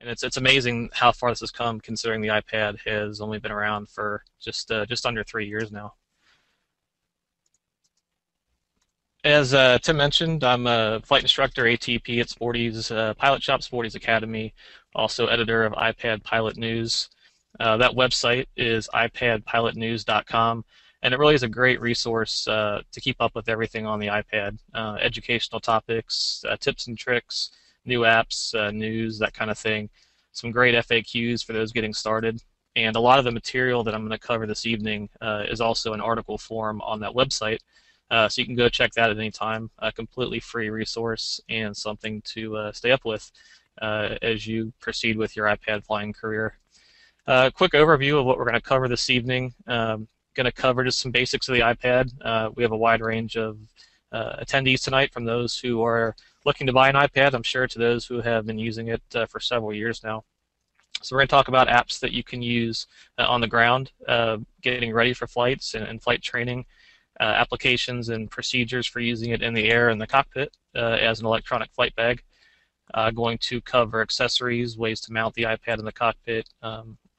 And it's amazing how far this has come, considering the iPad has only been around for just under 3 years now. As Tim mentioned, I'm a flight instructor, ATP at Sporty's Pilot Shop, Sporty's Academy, also editor of iPad Pilot News. That website is iPadPilotNews.com, and it really is a great resource to keep up with everything on the iPad, educational topics, tips and tricks, new apps, news, that kind of thing. Some great FAQs for those getting started. And a lot of the material that I'm going to cover this evening is also in article form on that website. So you can go check that at any time. A completely free resource and something to stay up with as you proceed with your iPad flying career. Quick overview of what we're going to cover this evening. Going to cover just some basics of the iPad. We have a wide range of attendees tonight, from those who are looking to buy an iPad, I'm sure, to those who have been using it for several years now. So we're going to talk about apps that you can use on the ground, getting ready for flights and flight training. Applications and procedures for using it in the air and the cockpit as an electronic flight bag. Going to cover accessories, ways to mount the iPad in the cockpit,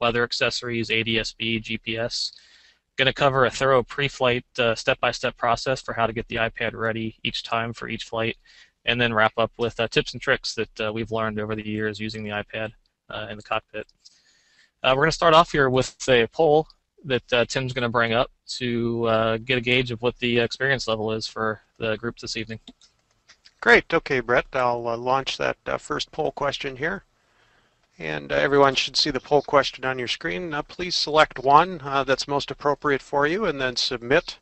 weather accessories, ADS-B, GPS. Going to cover a thorough pre-flight step-by-step process for how to get the iPad ready each time for each flight, and then wrap up with tips and tricks that we've learned over the years using the iPad in the cockpit. We're going to start off here with a poll that Tim's going to bring up to get a gauge of what the experience level is for the group this evening. Great. Okay, Brett, I'll launch that first poll question here. And everyone should see the poll question on your screen. Please select one that's most appropriate for you and then submit.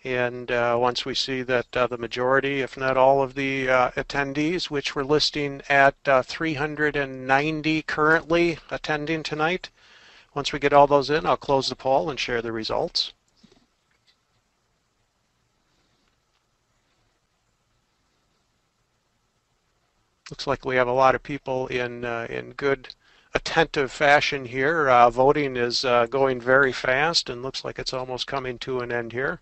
And once we see that the majority, if not all of the attendees, which we're listing at 390 currently attending tonight, once we get all those in, I'll close the poll and share the results. Looks like we have a lot of people in good, attentive fashion here. Voting is going very fast and looks like it's almost coming to an end here.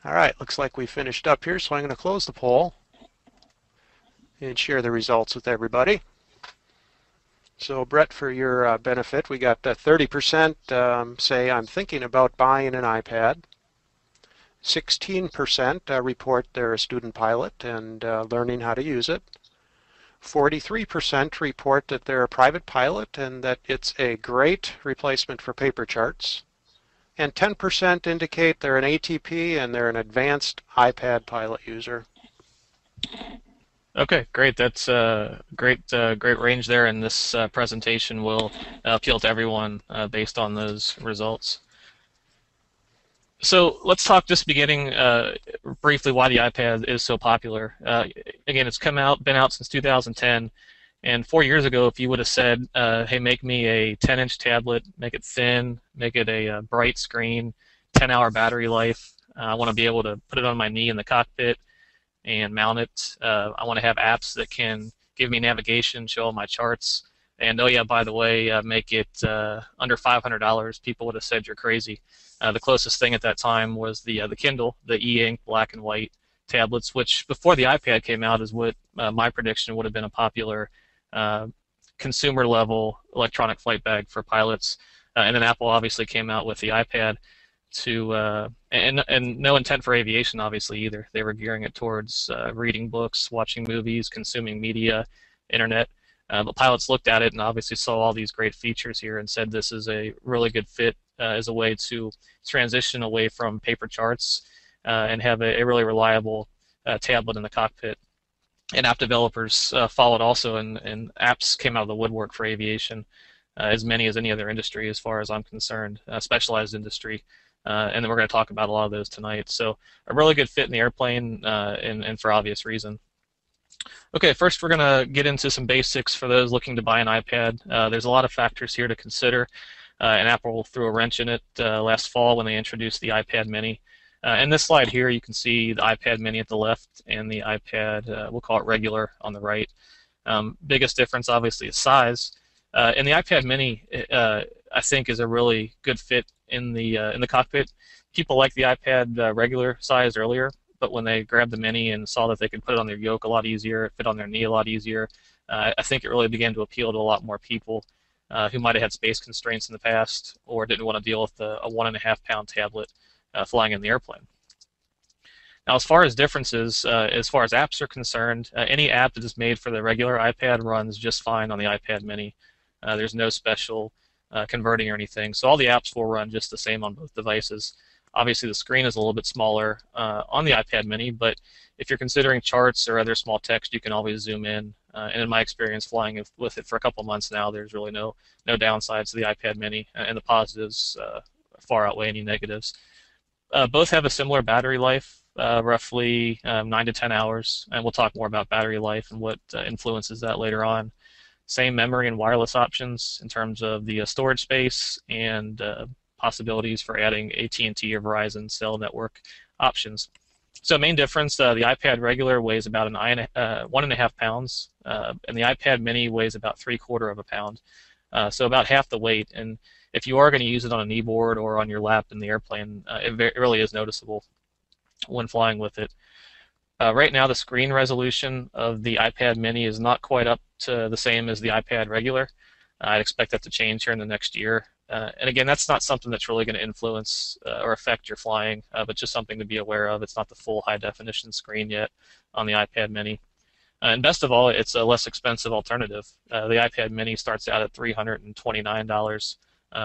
All right, looks like we finished up here, so I'm going to close the poll and share the results with everybody. So, Brett, for your benefit, we got 30% say, I'm thinking about buying an iPad. 16% report they're a student pilot and learning how to use it. 43% report that they're a private pilot and that it's a great replacement for paper charts. And 10% indicate they're an ATP and they're an advanced iPad pilot user. Okay, great. That's a great range there, and this presentation will appeal to everyone based on those results. So let's talk just beginning briefly why the iPad is so popular. Again, it's been out since 2010, and 4 years ago, if you would have said, hey, make me a 10-inch tablet, make it thin, make it a bright screen, 10-hour battery life, I want to be able to put it on my knee in the cockpit and mount it. I want to have apps that can give me navigation, show all my charts, and oh yeah, by the way, make it under $500. People would have said you're crazy. The closest thing at that time was the Kindle, the e-ink black and white tablets, which before the iPad came out is what my prediction would have been a popular consumer level electronic flight bag for pilots. And then Apple obviously came out with the iPad and no intent for aviation obviously either. They were gearing it towards reading books, watching movies, consuming media, internet. But pilots looked at it and obviously saw all these great features here and said this is a really good fit as a way to transition away from paper charts and have a really reliable tablet in the cockpit. And app developers followed also, and apps came out of the woodwork for aviation, as many as any other industry as far as I'm concerned, specialized industry. And then we're going to talk about a lot of those tonight. So a really good fit in the airplane and for obvious reason. Okay, first we're going to get into some basics for those looking to buy an iPad. There's a lot of factors here to consider, and Apple threw a wrench in it last fall when they introduced the iPad mini. In this slide here, you can see the iPad mini at the left and the iPad, we'll call it regular, on the right. Biggest difference, obviously, is size. And the iPad mini, I think, is a really good fit in the cockpit. People like the iPad regular size earlier, but when they grabbed the Mini and saw that they could put it on their yoke a lot easier, fit on their knee a lot easier, I think it really began to appeal to a lot more people who might have had space constraints in the past or didn't want to deal with a 1.5 pound tablet flying in the airplane. Now, as far as differences, as far as apps are concerned, any app that is made for the regular iPad runs just fine on the iPad Mini. There's no special converting or anything, so all the apps will run just the same on both devices. Obviously, the screen is a little bit smaller on the iPad Mini, but if you're considering charts or other small text, you can always zoom in. And in my experience flying with it for a couple months now, there's really no downsides to the iPad Mini, and the positives far outweigh any negatives. Both have a similar battery life, roughly 9 to 10 hours, and we'll talk more about battery life and what influences that later on. Same memory and wireless options in terms of the storage space and possibilities for adding AT&T or Verizon cell network options. So main difference, the iPad regular weighs about 1.5 pounds, and the iPad Mini weighs about 3/4 of a pound, so about half the weight. And if you are going to use it on a kneeboard or on your lap in the airplane, it really is noticeable when flying with it. Right now, the screen resolution of the iPad Mini is not quite up to the same as the iPad regular. I'd expect that to change here in the next year. And again, that's not something that's really going to influence or affect your flying, but just something to be aware of. It's not the full high-definition screen yet on the iPad Mini. And best of all, it's a less expensive alternative. The iPad Mini starts out at $329,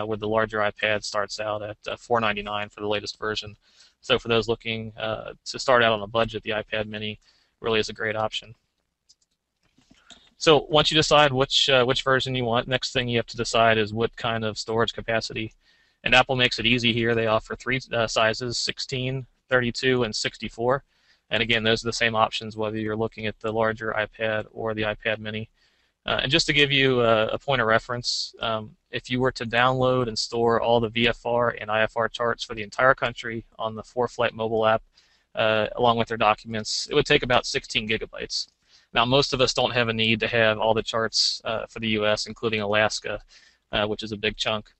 where the larger iPad starts out at $499 for the latest version. So for those looking to start out on a budget, the iPad Mini really is a great option. So once you decide which version you want, next thing you have to decide is what kind of storage capacity. And Apple makes it easy here. They offer three sizes, 16, 32, and 64. And again, those are the same options whether you're looking at the larger iPad or the iPad Mini. And just to give you a point of reference, if you were to download and store all the VFR and IFR charts for the entire country on the ForeFlight Mobile app, along with their documents, it would take about 16 gigabytes. Now, most of us don't have a need to have all the charts for the U.S., including Alaska, which is a big chunk.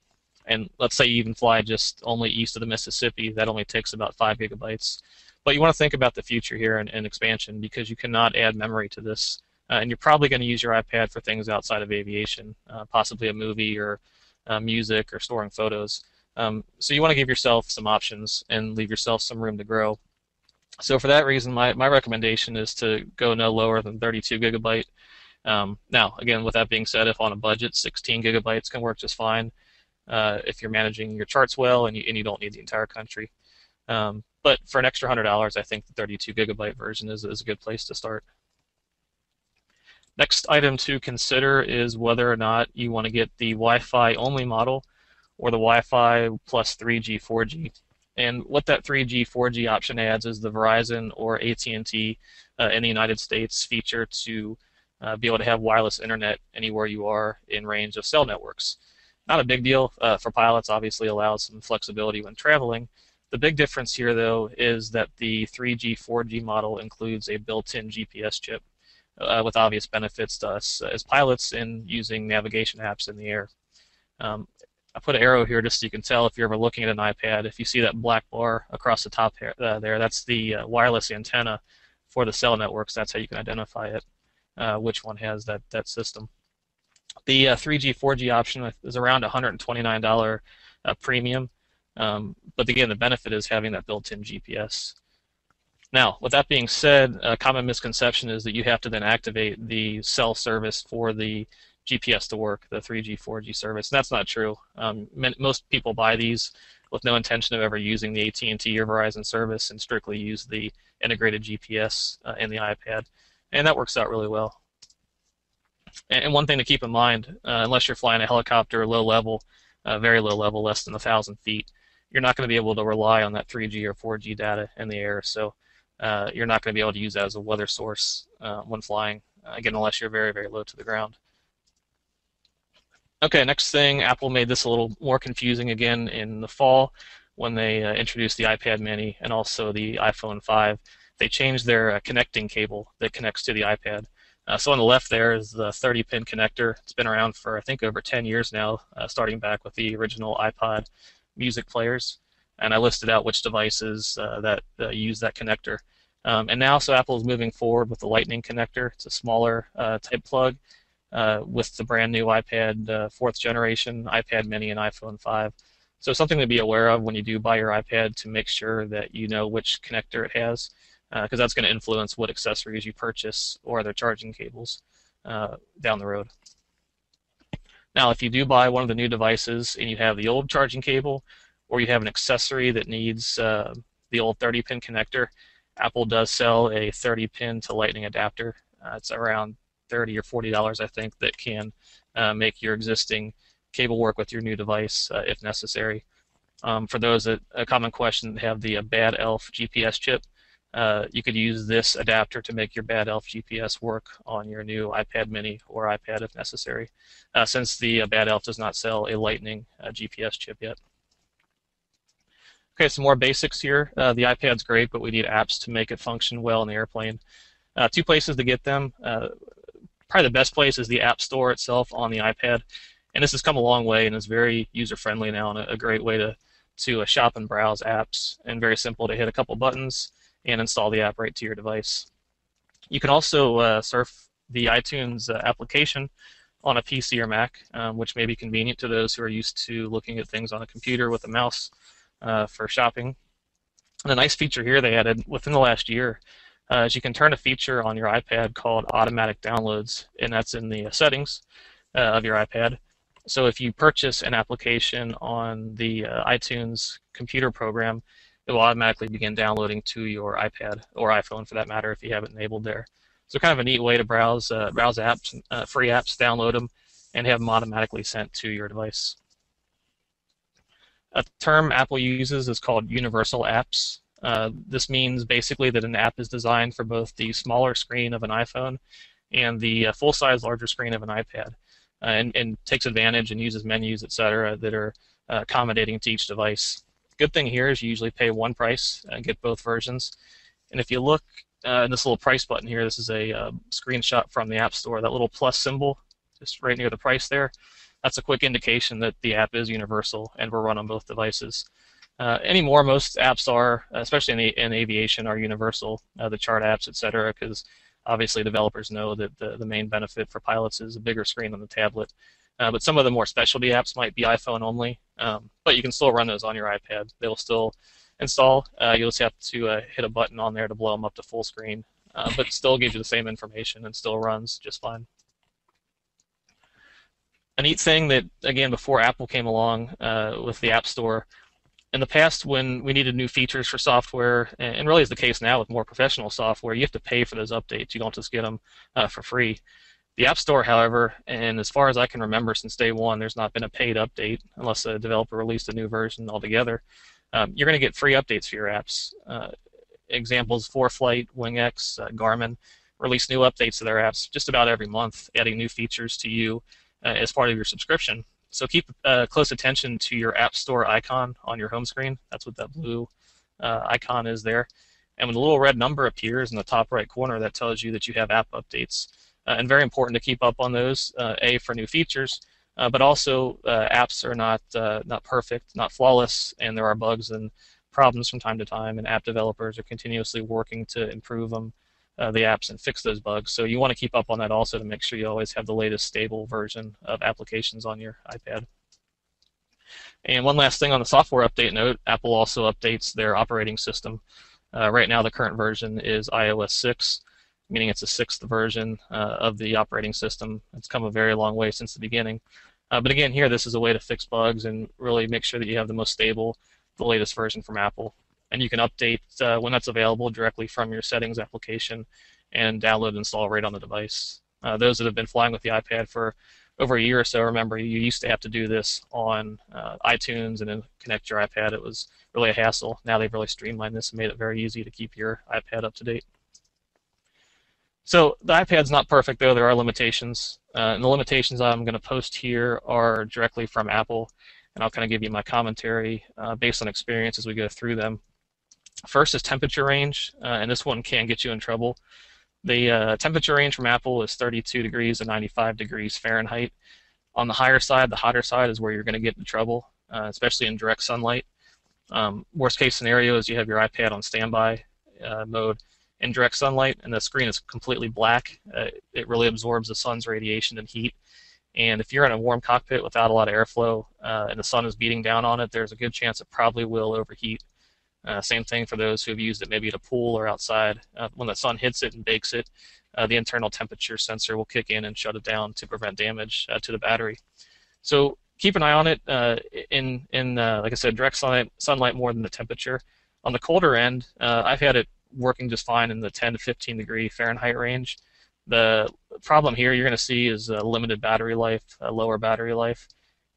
And let's say you even fly just only east of the Mississippi, that only takes about 5 gigabytes. But you want to think about the future here and expansion, because you cannot add memory to this. And you're probably going to use your iPad for things outside of aviation, possibly a movie or music or storing photos. So you want to give yourself some options and leave yourself some room to grow. So for that reason, my recommendation is to go no lower than 32 gigabyte. Now, again, with that being said, if on a budget, 16 gigabytes can work just fine if you're managing your charts well and you don't need the entire country. But for an extra $100, I think the 32 gigabyte version is a good place to start. Next item to consider is whether or not you want to get the Wi-Fi only model or the Wi-Fi plus 3G, 4G. And what that 3G, 4G option adds is the Verizon or AT&T in the United States feature to be able to have wireless internet anywhere you are in range of cell networks. Not a big deal for pilots, obviously allows some flexibility when traveling. The big difference here, though, is that the 3G, 4G model includes a built-in GPS chip with obvious benefits to us as pilots in using navigation apps in the air. I put an arrow here just so you can tell if you're ever looking at an iPad. If you see that black bar across the top there, that's the wireless antenna for the cell networks. That's how you can identify it, which one has that system. The 3G, 4G option is around $129 premium, but again, the benefit is having that built-in GPS. Now, with that being said, a common misconception is that you have to then activate the cell service for the GPS to work, the 3G, 4G service. And that's not true. Most people buy these with no intention of ever using the AT&T or Verizon service and strictly use the integrated GPS in the iPad. And that works out really well. And one thing to keep in mind, unless you're flying a helicopter low level, very low level, less than 1,000 feet, you're not going to be able to rely on that 3G or 4G data in the air. So you're not going to be able to use that as a weather source when flying, again, unless you're very, very low to the ground. Okay, next thing, Apple made this a little more confusing again in the fall when they introduced the iPad Mini and also the iPhone 5. They changed their connecting cable that connects to the iPad. So on the left there is the 30-pin connector. It's been around for, I think, over 10 years now, starting back with the original iPod music players. And I listed out which devices that use that connector. And now, so Apple is moving forward with the Lightning connector. It's a smaller type plug with the brand new iPad 4th generation, iPad mini, and iPhone 5. So something to be aware of when you do buy your iPad, to make sure that you know which connector it has, because that's going to influence what accessories you purchase or other charging cables down the road. Now, if you do buy one of the new devices and you have the old charging cable, or you have an accessory that needs the old 30-pin connector, Apple does sell a 30-pin to Lightning adapter. It's around $30 or $40, I think, that can make your existing cable work with your new device if necessary. For those that a common question that have the Bad Elf GPS chip, you could use this adapter to make your Bad Elf GPS work on your new iPad mini or iPad if necessary, since the Bad Elf does not sell a Lightning GPS chip yet. Okay, some more basics here. The iPad's great, but we need apps to make it function well in the airplane. Two places to get them. Probably the best place is the App Store itself on the iPad. And this has come a long way and is very user-friendly now, and a great way to shop and browse apps, and very simple to hit a couple buttons and install the app right to your device. You can also surf the iTunes application on a PC or Mac, which may be convenient to those who are used to looking at things on a computer with a mouse for shopping. And a nice feature here they added within the last year is you can turn a feature on your iPad called automatic downloads, and that's in the settings of your iPad. So if you purchase an application on the iTunes computer program, it will automatically begin downloading to your iPad or iPhone, for that matter, if you have it enabled there. So kind of a neat way to browse apps, free apps, download them, and have them automatically sent to your device. A term Apple uses is called universal apps. This means basically that an app is designed for both the smaller screen of an iPhone and the full-size larger screen of an iPad. And takes advantage and uses menus, etc., that are accommodating to each device. Good thing here is you usually pay one price and get both versions. And if you look in this little price button here, this is a screenshot from the App Store. That little plus symbol, just right near the price there, that's a quick indication that the app is universal and will run on both devices. Anymore, most apps are, especially in aviation, are universal, the chart apps, etc., because obviously developers know that the main benefit for pilots is a bigger screen on the tablet. But some of the more specialty apps might be iPhone only, but you can still run those on your iPad. They will still install. You'll just have to hit a button on there to blow them up to full screen, but still gives you the same information and still runs just fine. A neat thing that, again, before Apple came along with the App Store, in the past, when we needed new features for software, and really is the case now with more professional software, you have to pay for those updates. You don't just get them for free. The App Store, however, and as far as I can remember since day one, there's not been a paid update unless a developer released a new version altogether. You're going to get free updates for your apps. Examples: ForeFlight, WingX, Garmin release new updates to their apps just about every month, adding new features to you as part of your subscription. So keep close attention to your App Store icon on your home screen. That's what that blue icon is there. And when the little red number appears in the top right corner, that tells you that you have app updates. And very important to keep up on those, A, for new features, but also apps are not perfect, not flawless, and there are bugs and problems from time to time, and app developers are continuously working to improve them, the apps, and fix those bugs. So you want to keep up on that also to make sure you always have the latest stable version of applications on your iPad. And one last thing on the software update note, Apple also updates their operating system. Right now the current version is iOS 6, meaning it's a 6th version of the operating system. It's come a very long way since the beginning. But again, here this is a way to fix bugs and really make sure that you have the most stable, the latest version from Apple. And you can update when that's available directly from your settings application and download and install right on the device. Those that have been flying with the iPad for over a year or so, remember you used to have to do this on iTunes and then connect your iPad. It was really a hassle. Now they've really streamlined this and made it very easy to keep your iPad up to date. So the iPad's not perfect, though. There are limitations. And the limitations I'm going to post here are directly from Apple, and I'll kind of give you my commentary based on experience as we go through them. First is temperature range, and this one can get you in trouble. The temperature range from Apple is 32 degrees to 95 degrees Fahrenheit. On the higher side, the hotter side, is where you're going to get into trouble, especially in direct sunlight. Worst case scenario is you have your iPad on standby mode, in direct sunlight and the screen is completely black, it really absorbs the sun's radiation and heat. And if you're in a warm cockpit without a lot of airflow and the sun is beating down on it, there's a good chance it probably will overheat. Same thing for those who have used it maybe at a pool or outside. When the sun hits it and bakes it, the internal temperature sensor will kick in and shut it down to prevent damage to the battery. So keep an eye on it in like I said, direct sunlight more than the temperature. On the colder end, I've had it working just fine in the 10 to 15 degree Fahrenheit range. The problem here you're going to see is limited battery life, lower battery life,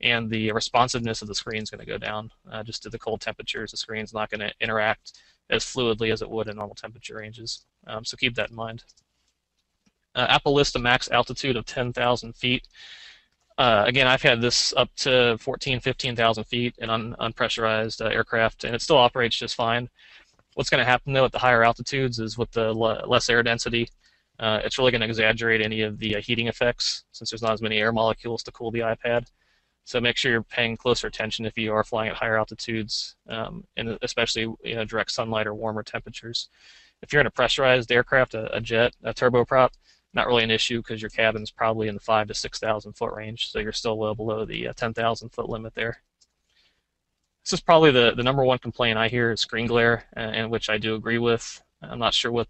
and the responsiveness of the screen is going to go down just to the cold temperatures. The screen's not going to interact as fluidly as it would in normal temperature ranges. So keep that in mind. Apple lists a max altitude of 10,000 feet. Again, I've had this up to 14,000, 15,000 feet in unpressurized aircraft, and it still operates just fine. What's going to happen, though, at the higher altitudes is with the less air density, it's really going to exaggerate any of the heating effects since there's not as many air molecules to cool the iPad. So make sure you're paying closer attention if you are flying at higher altitudes, and especially direct sunlight or warmer temperatures. If you're in a pressurized aircraft, a jet, a turboprop, not really an issue because your cabin's probably in the 5,000 to 6,000 foot range, so you're still well below the 10,000 foot limit there. This is probably the number one complaint I hear is screen glare, and which I do agree with. I'm not sure what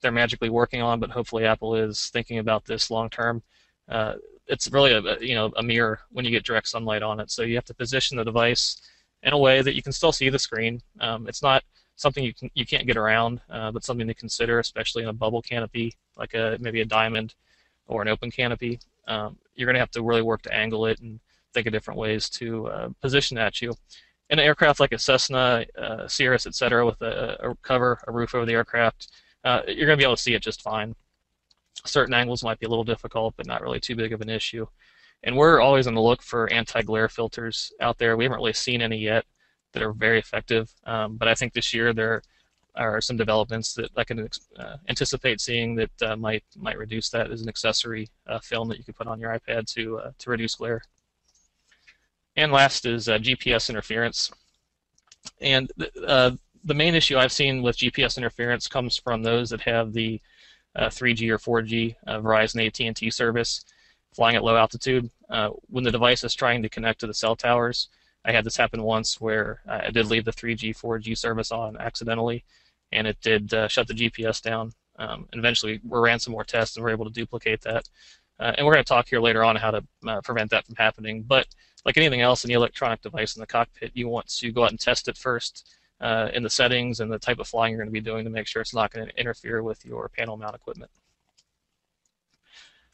they're magically working on, but hopefully Apple is thinking about this long term. It's really a mirror when you get direct sunlight on it, so you have to position the device in a way that you can still see the screen. It's not something you can't get around, but something to consider, especially in a bubble canopy, like maybe a diamond or an open canopy. You're going to have to really work to angle it and think of different ways to position at you. In an aircraft like a Cessna, Cirrus, etc., with a roof over the aircraft, you're going to be able to see it just fine. Certain angles might be a little difficult, but not really too big of an issue. And we're always on the look for anti-glare filters out there. We haven't really seen any yet that are very effective, but I think this year there are some developments that I can anticipate seeing that might reduce that as an accessory film that you could put on your iPad to reduce glare. And last is GPS interference. And the main issue I've seen with GPS interference comes from those that have the 3G or 4G Verizon AT&T service flying at low altitude. When the device is trying to connect to the cell towers, I had this happen once where I did leave the 3G, 4G service on accidentally, and it did shut the GPS down. And eventually, we ran some more tests and were able to duplicate that. And we're going to talk here later on how to prevent that from happening. But like anything else in the electronic device in the cockpit, you want to go out and test it first in the settings and the type of flying you're going to be doing to make sure it's not going to interfere with your panel mount equipment.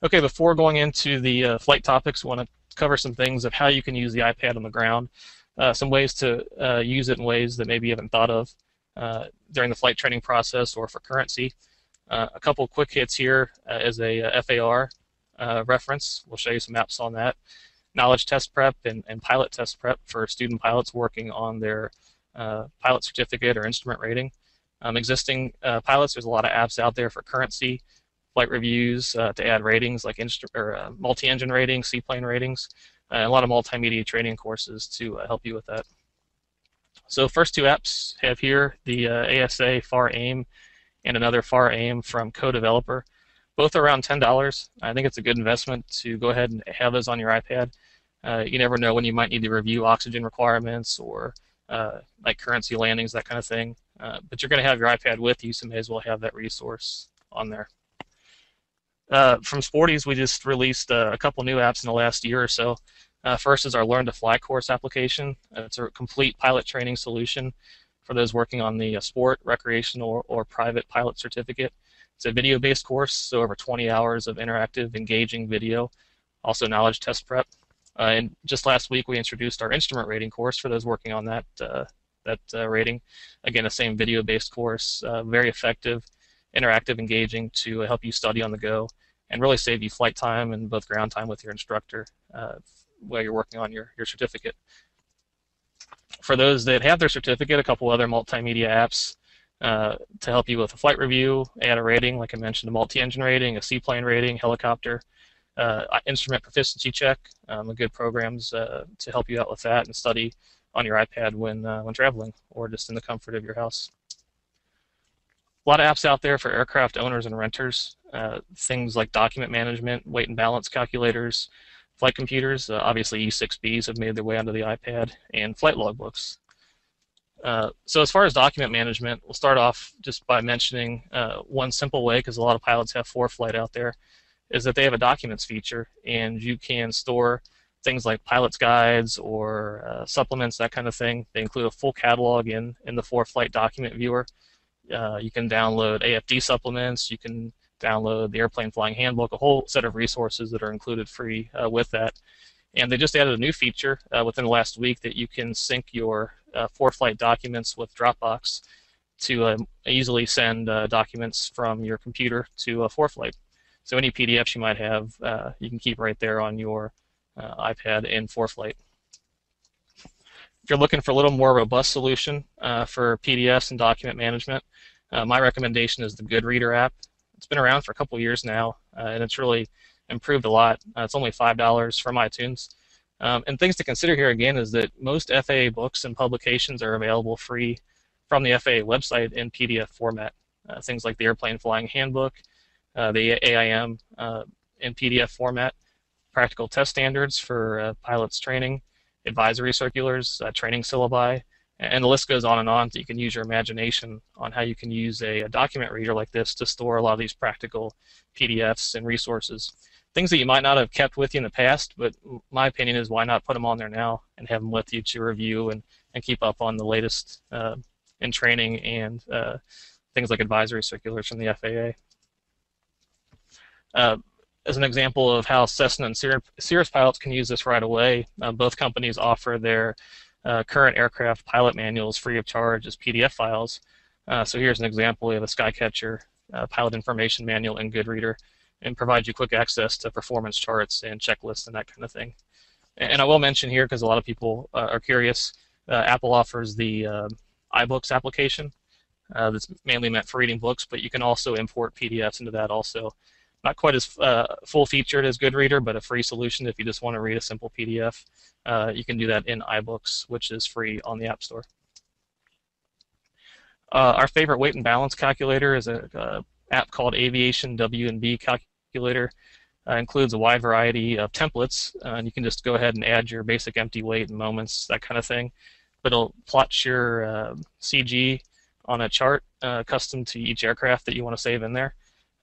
Okay, before going into the flight topics, we want to cover some things of how you can use the iPad on the ground, some ways to use it in ways that maybe you haven't thought of during the flight training process or for currency. A couple quick hits here as a FAR reference. We'll show you some apps on that. Knowledge test prep and pilot test prep for student pilots working on their pilot certificate or instrument rating. Existing pilots, there's a lot of apps out there for currency, flight reviews to add ratings like multi-engine ratings, seaplane ratings, and a lot of multimedia training courses to help you with that. So first two apps have here the ASA FAR AIM and another FAR AIM from Co-Developer. Both are around $10. I think it's a good investment to go ahead and have those on your iPad. You never know when you might need to review oxygen requirements or like currency landings, that kind of thing. But you're going to have your iPad with you, so may as well have that resource on there. From Sporties, we just released a couple new apps in the last year or so. First is our Learn to Fly course application. It's a complete pilot training solution for those working on the sport, recreational, or private pilot certificate. It's a video-based course, so over 20 hours of interactive, engaging video, also knowledge test prep. And just last week, we introduced our instrument rating course for those working on that rating. Again, the same video-based course, very effective, interactive, engaging to help you study on the go and really save you flight time and both ground time with your instructor while you're working on your certificate. For those that have their certificate, a couple other multimedia apps to help you with a flight review, add a rating, like I mentioned, a multi-engine rating, a seaplane rating, helicopter, instrument proficiency check, good programs to help you out with that and study on your iPad when traveling or just in the comfort of your house. A lot of apps out there for aircraft owners and renters. Things like document management, weight and balance calculators, flight computers. Obviously, E6Bs have made their way onto the iPad, and flight logbooks. So as far as document management, we'll start off just by mentioning one simple way, because a lot of pilots have ForeFlight out there, is that they have a documents feature, and you can store things like pilot's guides or supplements, that kind of thing. They include a full catalog in the ForeFlight document viewer. You can download AFD supplements, you can download the airplane flying handbook, a whole set of resources that are included free with that. And they just added a new feature within the last week that you can sync your ForeFlight documents with Dropbox to easily send documents from your computer to ForeFlight. So any PDFs you might have, you can keep right there on your iPad in ForeFlight. If you're looking for a little more robust solution for PDFs and document management, my recommendation is the GoodReader app. It's been around for a couple years now, and it's really improved a lot. It's only $5 from iTunes. And things to consider here again is that most FAA books and publications are available free from the FAA website in PDF format. Things like the Airplane Flying Handbook, the AIM in PDF format, practical test standards for pilots training, advisory circulars, training syllabi, and the list goes on and on. So you can use your imagination on how you can use a document reader like this to store a lot of these practical PDFs and resources. Things that you might not have kept with you in the past, but my opinion is why not put them on there now and have them with you to review and keep up on the latest in training and things like advisory circulars from the FAA. As an example of how Cessna and Cirrus pilots can use this right away, both companies offer their current aircraft pilot manuals free of charge as PDF files. So here's an example. We have a Skycatcher pilot information manual in GoodReader, and provides you quick access to performance charts and checklists and that kind of thing. And I will mention here, because a lot of people are curious, Apple offers the iBooks application that's mainly meant for reading books, but you can also import PDFs into that also. Not quite as full-featured as GoodReader, but a free solution if you just want to read a simple PDF. You can do that in iBooks, which is free on the App Store. Our favorite weight and balance calculator is an app called Aviation W&B Calculator. Includes a wide variety of templates, and you can just go ahead and add your basic empty weight and moments, that kind of thing. But it'll plot your CG on a chart custom to each aircraft that you want to save in there.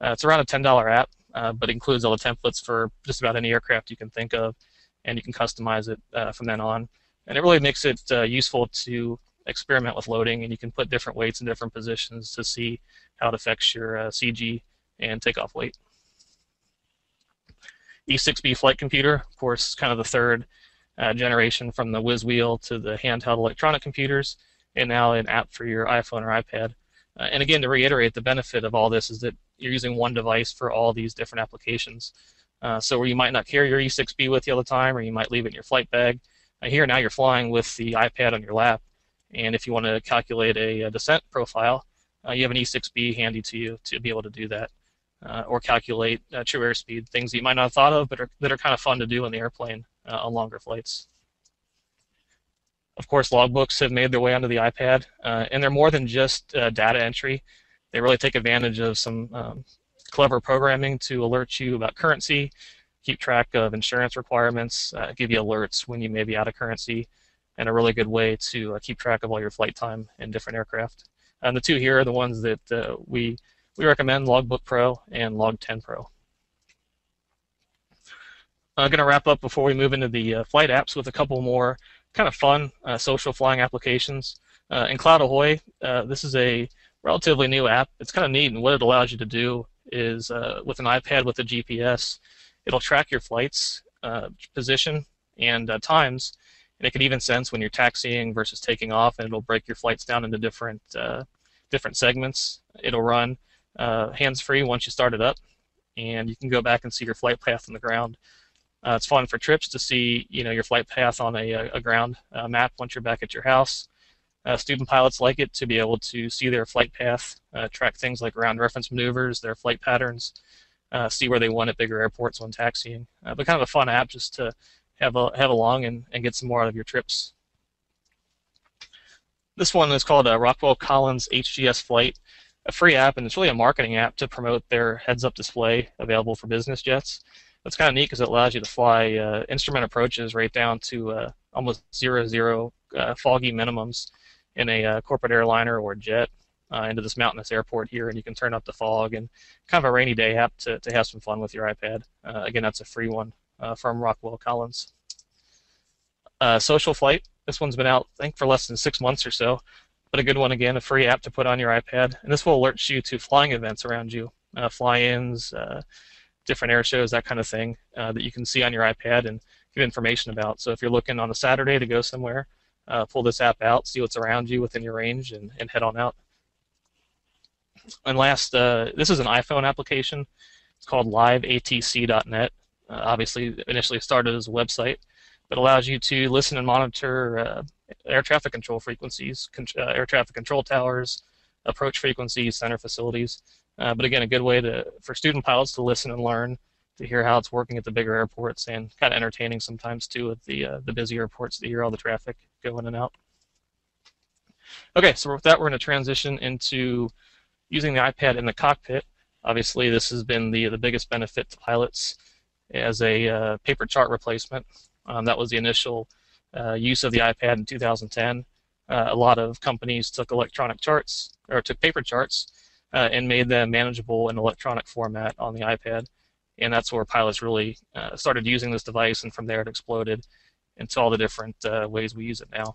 It's around a $10 app, but includes all the templates for just about any aircraft you can think of, and you can customize it from then on. And it really makes it useful to experiment with loading, and you can put different weights in different positions to see how it affects your CG and takeoff weight. E6B flight computer, of course, kind of the third generation from the whiz wheel to the handheld electronic computers, and now an app for your iPhone or iPad. And again, to reiterate, the benefit of all this is that you're using one device for all these different applications. So where you might not carry your E6B with you all the time, or you might leave it in your flight bag, here now you're flying with the iPad on your lap, and if you want to calculate a descent profile, you have an E6B handy to you to be able to do that. Or calculate true airspeed, things that you might not have thought of, but that are kind of fun to do in the airplane on longer flights. Of course, logbooks have made their way onto the iPad, and they're more than just data entry. They really take advantage of some clever programming to alert you about currency, keep track of insurance requirements, give you alerts when you may be out of currency, and a really good way to keep track of all your flight time in different aircraft. And the two here are the ones that we recommend, Logbook Pro and Log 10 Pro. I'm going to wrap up before we move into the flight apps with a couple more kind of fun social flying applications. In Cloud Ahoy, this is a relatively new app. It's kind of neat, and what it allows you to do is with an iPad with a GPS, it'll track your flight's position and times, and it can even sense when you're taxiing versus taking off, and it'll break your flights down into different segments. It'll run hands-free once you start it up, and you can go back and see your flight path on the ground. It's fun for trips to see, your flight path on a ground map once you're back at your house. Student pilots like it to be able to see their flight path, track things like ground reference maneuvers, their flight patterns, see where they want at bigger airports when taxiing. But kind of a fun app just to have along and get some more out of your trips. This one is called Rockwell Collins HGS Flight. a free app, and it's really a marketing app to promote their heads-up display available for business jets. That's kind of neat because it allows you to fly instrument approaches right down to almost zero foggy minimums in a corporate airliner or jet into this mountainous airport here, and you can turn up the fog and kind of a rainy day app to have some fun with your iPad. Again, that's a free one from Rockwell Collins. Social Flight. This one's been out, I think, for less than 6 months or so, but a good one again, a free app to put on your iPad, and this will alert you to flying events around you, fly-ins, different air shows, that kind of thing, that you can see on your iPad and get information about. So if you're looking on a Saturday to go somewhere, pull this app out, see what's around you within your range, and head on out. And last, this is an iPhone application. It's called liveatc.net. Obviously, initially started as a website, but allows you to listen and monitor air traffic control frequencies, air traffic control towers, approach frequencies, center facilities. But again, a good way for student pilots to listen and learn, to hear how it's working at the bigger airports, and kind of entertaining sometimes too at the busy airports to hear all the traffic go in and out. Okay, so with that, we're going to transition into using the iPad in the cockpit. Obviously, this has been the biggest benefit to pilots as a paper chart replacement. That was the initial use of the iPad in 2010. A lot of companies took electronic charts, or took paper charts, and made them manageable in electronic format on the iPad. And that's where pilots really started using this device, and from there it exploded into all the different ways we use it now.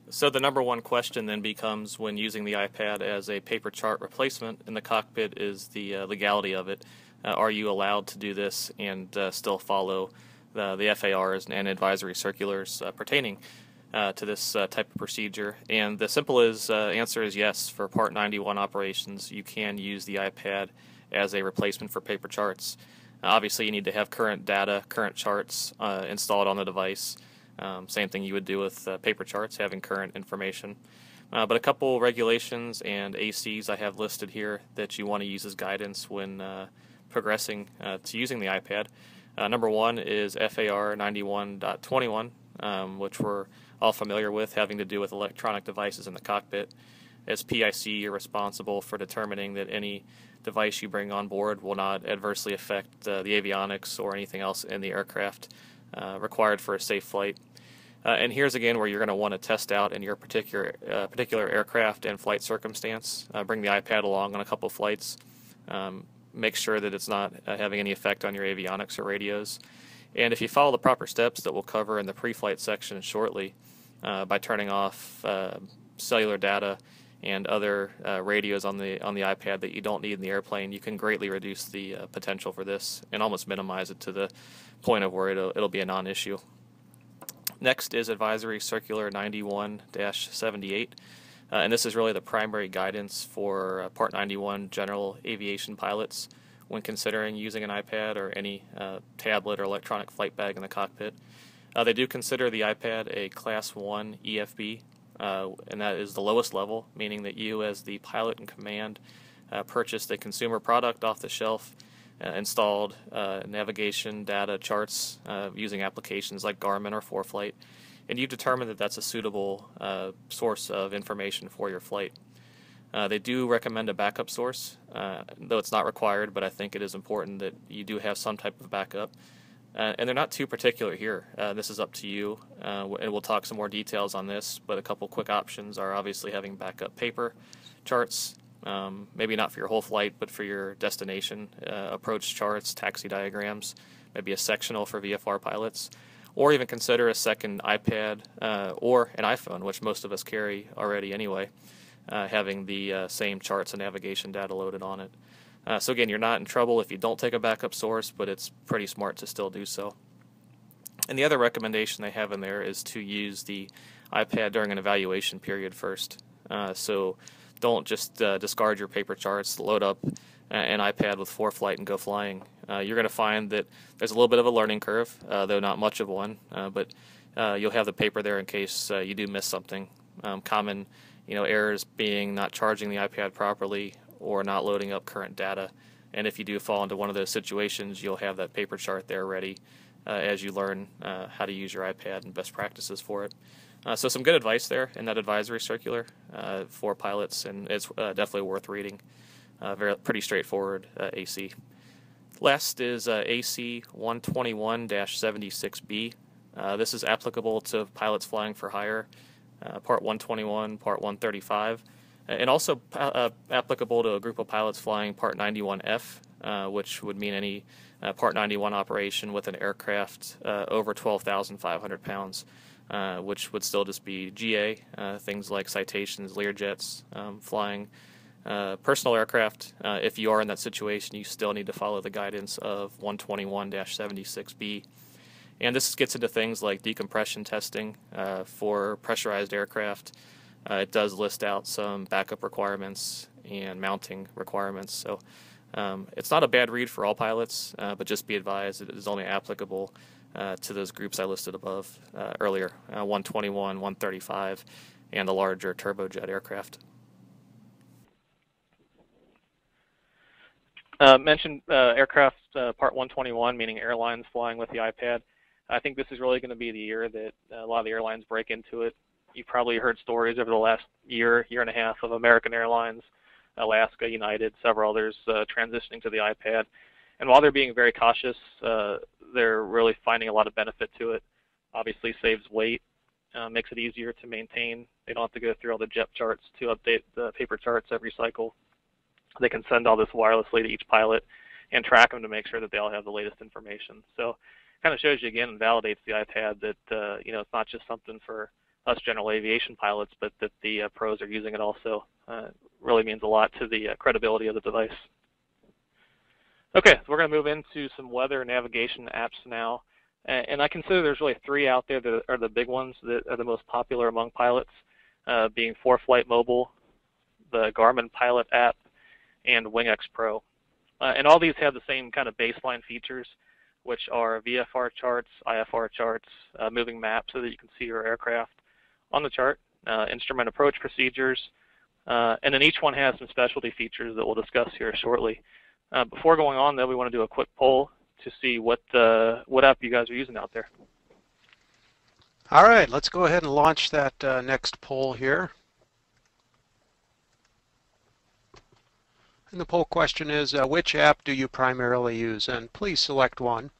So the number one question then becomes, when using the iPad as a paper chart replacement in the cockpit, is the legality of it. Are you allowed to do this and still follow the FARs and advisory circulars pertaining to this type of procedure? And the simple answer is yes. For Part 91 operations, you can use the iPad as a replacement for paper charts. Obviously, you need to have current data, current charts installed on the device. Same thing you would do with paper charts, having current information. But a couple regulations and ACs I have listed here that you want to use as guidance when progressing to using the iPad. Number one is FAR 91.21, which we're all familiar with, having to do with electronic devices in the cockpit. As PIC, you're responsible for determining that any device you bring on board will not adversely affect the avionics or anything else in the aircraft required for a safe flight. And here's again where you're going to want to test out in your particular aircraft and flight circumstance. Bring the iPad along on a couple flights. Make sure that it's not having any effect on your avionics or radios. And if you follow the proper steps that we'll cover in the pre-flight section shortly, by turning off cellular data and other radios on the iPad that you don't need in the airplane, you can greatly reduce the potential for this and almost minimize it to the point of where it'll be a non-issue. Next is Advisory Circular 91-78, and this is really the primary guidance for Part 91 general aviation pilots when considering using an iPad or any tablet or electronic flight bag in the cockpit. They do consider the iPad a Class 1 EFB, and that is the lowest level, meaning that you as the pilot in command purchased a consumer product off the shelf, installed navigation data charts using applications like Garmin or ForeFlight, and you determine that that's a suitable source of information for your flight. They do recommend a backup source, though it's not required, but I think it is important that you do have some type of backup. And they're not too particular here. This is up to you, and we'll talk some more details on this, but a couple quick options are obviously having backup paper charts, maybe not for your whole flight, but for your destination, approach charts, taxi diagrams, maybe a sectional for VFR pilots, or even consider a second iPad or an iPhone, which most of us carry already anyway, having the same charts and navigation data loaded on it. So again, you're not in trouble if you don't take a backup source, but it's pretty smart to still do so. And the other recommendation they have in there is to use the iPad during an evaluation period first. So don't just discard your paper charts, load up an iPad with ForeFlight and go flying. You're going to find that there's a little bit of a learning curve, though not much of one, but you'll have the paper there in case you do miss something. Common errors being not charging the iPad properly or not loading up current data. And if you do fall into one of those situations, you'll have that paper chart there ready as you learn how to use your iPad and best practices for it. So some good advice there in that advisory circular for pilots, and it's definitely worth reading. Pretty straightforward AC. Last is AC 121-76B. This is applicable to pilots flying for hire, Part 121, Part 135, and also applicable to a group of pilots flying Part 91F, which would mean any Part 91 operation with an aircraft over 12,500 pounds, which would still just be GA, things like citations, Learjets, flying personal aircraft. If you are in that situation, you still need to follow the guidance of 121-76B. And this gets into things like decompression testing for pressurized aircraft. It does list out some backup requirements and mounting requirements. So it's not a bad read for all pilots, but just be advised it is only applicable to those groups I listed above earlier, 121, 135, and the larger turbojet aircraft. Mentioned aircraft Part 121, meaning airlines flying with the iPad. I think this is really going to be the year that a lot of the airlines break into it. You've probably heard stories over the last year and a half of American Airlines, Alaska, United, several others transitioning to the iPad. And while they're being very cautious, they're really finding a lot of benefit to it. Obviously saves weight, makes it easier to maintain. They don't have to go through all the jet charts to update the paper charts every cycle. They can send all this wirelessly to each pilot and track them to make sure that they all have the latest information. So kind of shows you again and validates the iPad that it's not just something for us general aviation pilots, but that the pros are using it also. Really means a lot to the credibility of the device. Okay, so we're going to move into some weather navigation apps now. And I consider there's really three out there that are the big ones that are the most popular among pilots, being ForeFlight Mobile, the Garmin Pilot app, and WingX Pro. And all these have the same kind of baseline features, which are VFR charts, IFR charts, moving maps so that you can see your aircraft on the chart, instrument approach procedures, and then each one has some specialty features that we'll discuss here shortly. Before going on, though, we want to do a quick poll to see what app you guys are using out there. All right, let's go ahead and launch that next poll here. And the poll question is, which app do you primarily use? And please select one.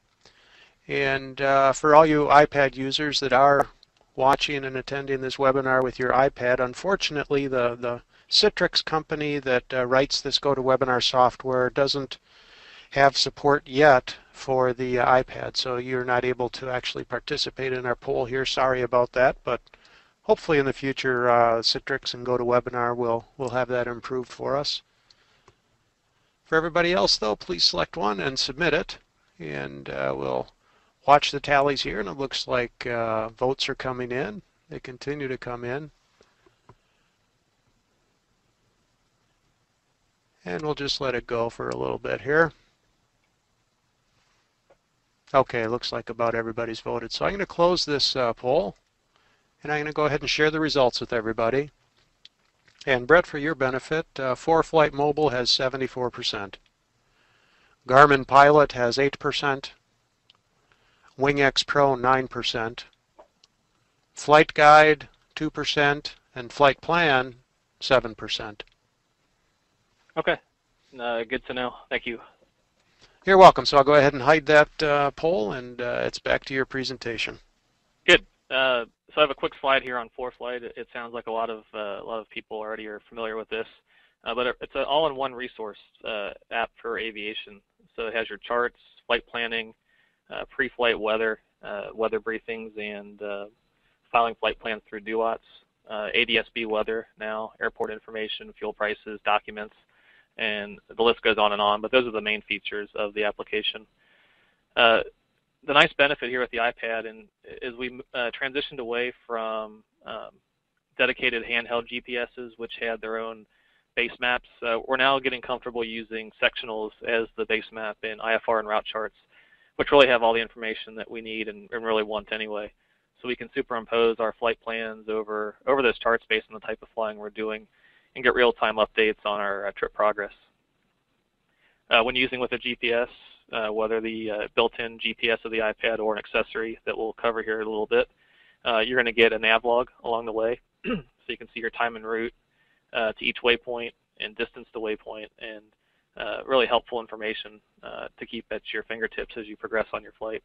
And for all you iPad users that are watching and attending this webinar with your iPad, unfortunately the Citrix company that writes this GoToWebinar software doesn't have support yet for the iPad, so you're not able to actually participate in our poll here. Sorry about that, but hopefully in the future Citrix and GoToWebinar will have that improved for us. For everybody else, though, please select one and submit it, and we'll watch the tallies here, and it looks like votes are coming in. They continue to come in. And we'll just let it go for a little bit here. Okay, looks like about everybody's voted. So I'm going to close this poll, and I'm going to go ahead and share the results with everybody. And Brett, for your benefit, ForeFlight Mobile has 74%. Garmin Pilot has 8%. WingX Pro 9%. Flight Guide 2%. And Flight Plan 7%. Okay, good to know. Thank you. You're welcome. So I'll go ahead and hide that poll, and it's back to your presentation. Good. So I have a quick slide here on ForeFlight. It sounds like a lot of people already are familiar with this, but it's an all-in-one resource app for aviation. So it has your charts, flight planning, pre-flight weather, weather briefings, and filing flight plans through DUATs, ADS-B weather now, airport information, fuel prices, documents, and the list goes on and on. But those are the main features of the application. The nice benefit here with the iPad is we transitioned away from dedicated handheld GPSs, which had their own base maps. We're now getting comfortable using sectionals as the base map in IFR and route charts, which really have all the information that we need and really want anyway. So we can superimpose our flight plans over those charts based on the type of flying we're doing and get real-time updates on our trip progress. When using with a GPS, whether the built-in GPS of the iPad or an accessory that we'll cover here in a little bit, you're going to get a nav log along the way, so you can see your time en route to each waypoint and distance to waypoint, and really helpful information to keep at your fingertips as you progress on your flight.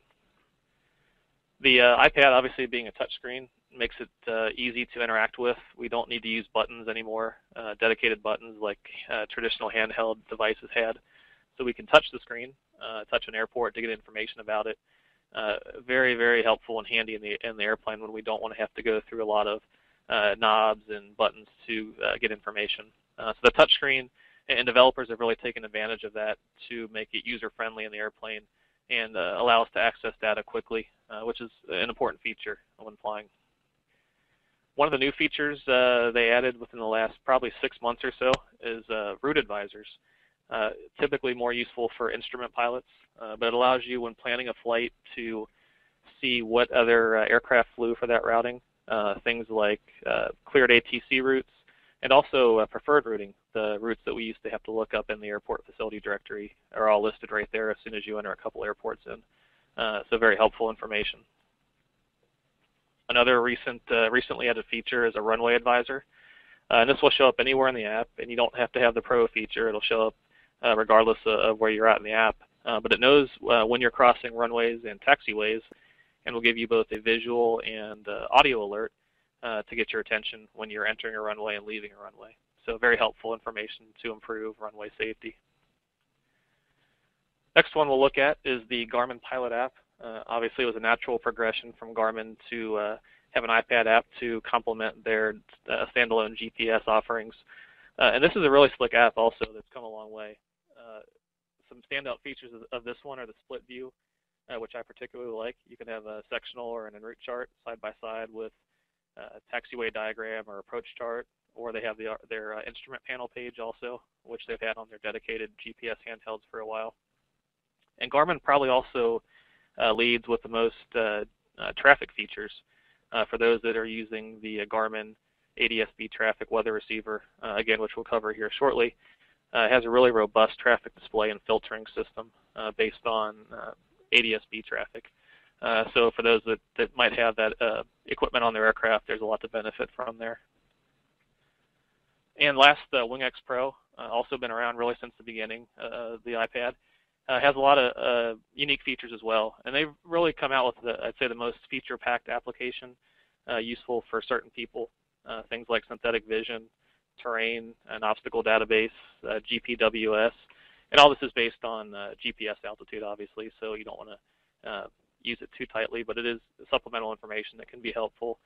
The iPad, obviously being a touchscreen, makes it easy to interact with. We don't need to use buttons anymore, dedicated buttons like traditional handheld devices had. So we can touch the screen, touch an airport to get information about it. Very, very helpful and handy in the airplane when we don't want to have to go through a lot of knobs and buttons to get information. So the touchscreen, and developers have really taken advantage of that to make it user-friendly in the airplane and allow us to access data quickly, which is an important feature when flying. One of the new features they added within the last probably 6 months or so is route advisors. Typically more useful for instrument pilots, but it allows you when planning a flight to see what other aircraft flew for that routing, things like cleared ATC routes, and also preferred routing. The routes that we used to have to look up in the airport facility directory are all listed right there as soon as you enter a couple airports in. So very helpful information. Another recently added feature is a runway advisor. And this will show up anywhere in the app, and you don't have to have the Pro feature. It'll show up regardless of where you're at in the app. But it knows when you're crossing runways and taxiways, and will give you both a visual and audio alert to get your attention when you're entering a runway and leaving a runway. So very helpful information to improve runway safety. Next one we'll look at is the Garmin Pilot app. Obviously, it was a natural progression from Garmin to have an iPad app to complement their standalone GPS offerings. And this is a really slick app also that's come a long way. Some standout features of this one are the split view, which I particularly like. You can have a sectional or an en route chart side by side with a taxiway diagram or approach chart, or they have their instrument panel page also, which they've had on their dedicated GPS handhelds for a while. And Garmin probably also leads with the most traffic features for those that are using the Garmin ADS-B traffic weather receiver, again, which we'll cover here shortly. It has a really robust traffic display and filtering system based on ADS-B traffic. So for those that might have that equipment on their aircraft, there's a lot to benefit from there. And last, WingX Pro, also been around really since the beginning, the iPad. Has a lot of unique features as well, and they've really come out with, I'd say, the most feature-packed application useful for certain people. Things like synthetic vision, terrain, an obstacle database, GPWS, and all this is based on GPS altitude, obviously, so you don't want to use it too tightly, but it is supplemental information that can be helpful.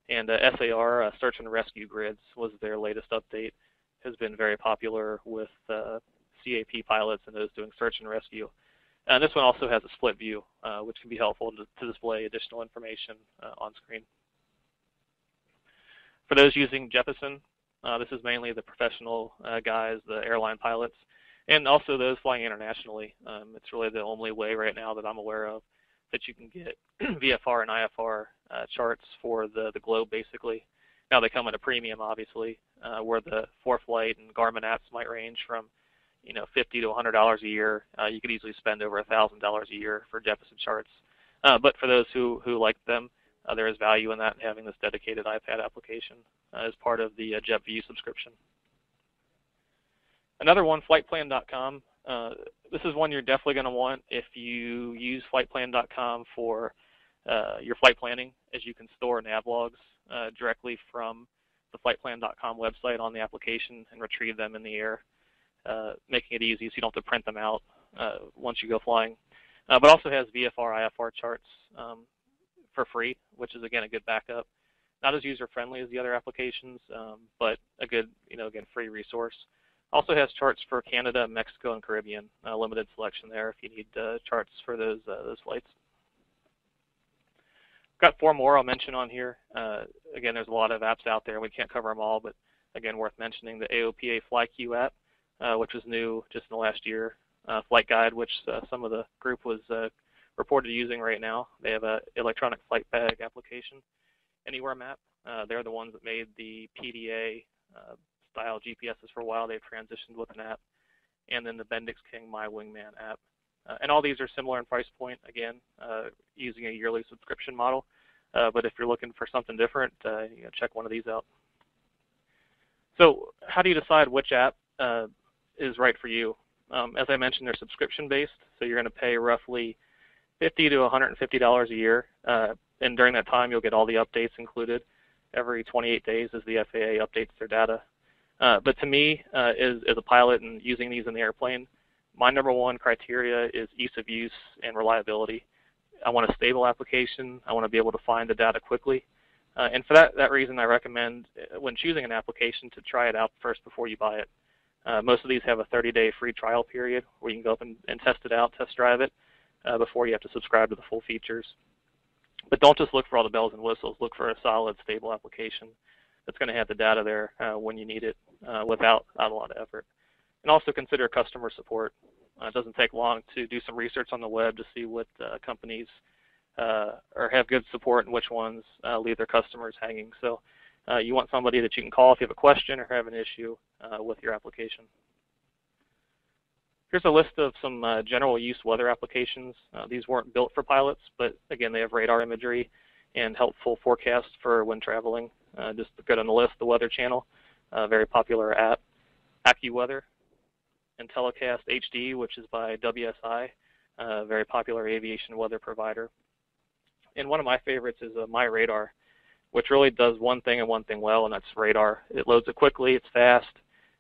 And SAR, Search and Rescue Grids, was their latest update, has been very popular with CAP pilots and those doing search and rescue. And this one also has a split view, which can be helpful to display additional information on screen. For those using Jeppesen, this is mainly the professional guys, the airline pilots, and also those flying internationally. It's really the only way right now that I'm aware of that you can get VFR and IFR charts for the globe, basically. Now they come at a premium, obviously, where the ForeFlight and Garmin apps might range from $50 to $100 a year. You could easily spend over $1,000 a year for Jeppesen charts. But for those who like them, there is value in that, and having this dedicated iPad application as part of the JetView subscription. Another one, flightplan.com. This is one you're definitely going to want if you use flightplan.com for your flight planning, as you can store nav logs directly from the flightplan.com website on the application and retrieve them in the air, making it easy so you don't have to print them out once you go flying. But also has VFR, IFR charts for free, which is, again, a good backup. Not as user-friendly as the other applications, but a good, again, free resource. Also has charts for Canada, Mexico, and Caribbean. Limited selection there if you need charts for those flights. Got 4 more I'll mention on here. Again, there's a lot of apps out there. We can't cover them all, but again, worth mentioning the AOPA FlyQ app, which was new just in the last year. Flight Guide, which some of the group was reported using right now. They have an electronic flight bag application. Anywhere Map, they're the ones that made the PDA style GPSs for a while. They've transitioned with an app. And then the Bendix King My Wingman app. And all these are similar in price point, again, using a yearly subscription model. but if you're looking for something different, check one of these out. So how do you decide which app is right for you? As I mentioned, they're subscription-based, so you're going to pay roughly $50 to $150 a year, and during that time, you'll get all the updates included every 28 days as the FAA updates their data. But to me, as a pilot and using these in the airplane, my number one criteria is ease of use and reliability. I want a stable application. I want to be able to find the data quickly. And for that reason, I recommend when choosing an application to try it out first before you buy it. Most of these have a 30-day free trial period where you can go up and test it out, test drive it, before you have to subscribe to the full features. But don't just look for all the bells and whistles. Look for a solid, stable application that's going to have the data there when you need it without a lot of effort. And also consider customer support. It doesn't take long to do some research on the web to see what companies or have good support and which ones leave their customers hanging. So you want somebody that you can call if you have a question or have an issue with your application. Here's a list of some general use weather applications. These weren't built for pilots, but again, they have radar imagery and helpful forecasts for when traveling. Just to get on the list, the Weather Channel, a very popular app. AccuWeather, and Telecast HD, which is by WSI, a very popular aviation weather provider. And one of my favorites is MyRadar, which really does one thing and one thing well, and that's radar. It loads it quickly, it's fast,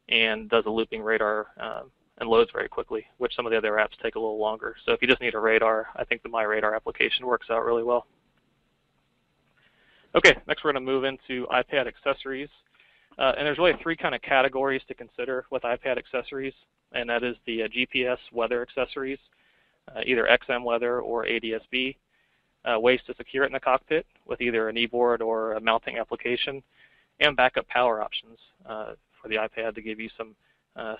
and does a looping radar and loads very quickly, which some of the other apps take a little longer. So if you just need a radar, I think the MyRadar application works out really well. Okay, next we're going to move into iPad accessories. And there's really three kind of categories to consider with iPad accessories, and that is the GPS weather accessories, either XM weather or ADS-B, ways to secure it in the cockpit with either a kneeboard or a mounting application, and backup power options for the iPad to give you some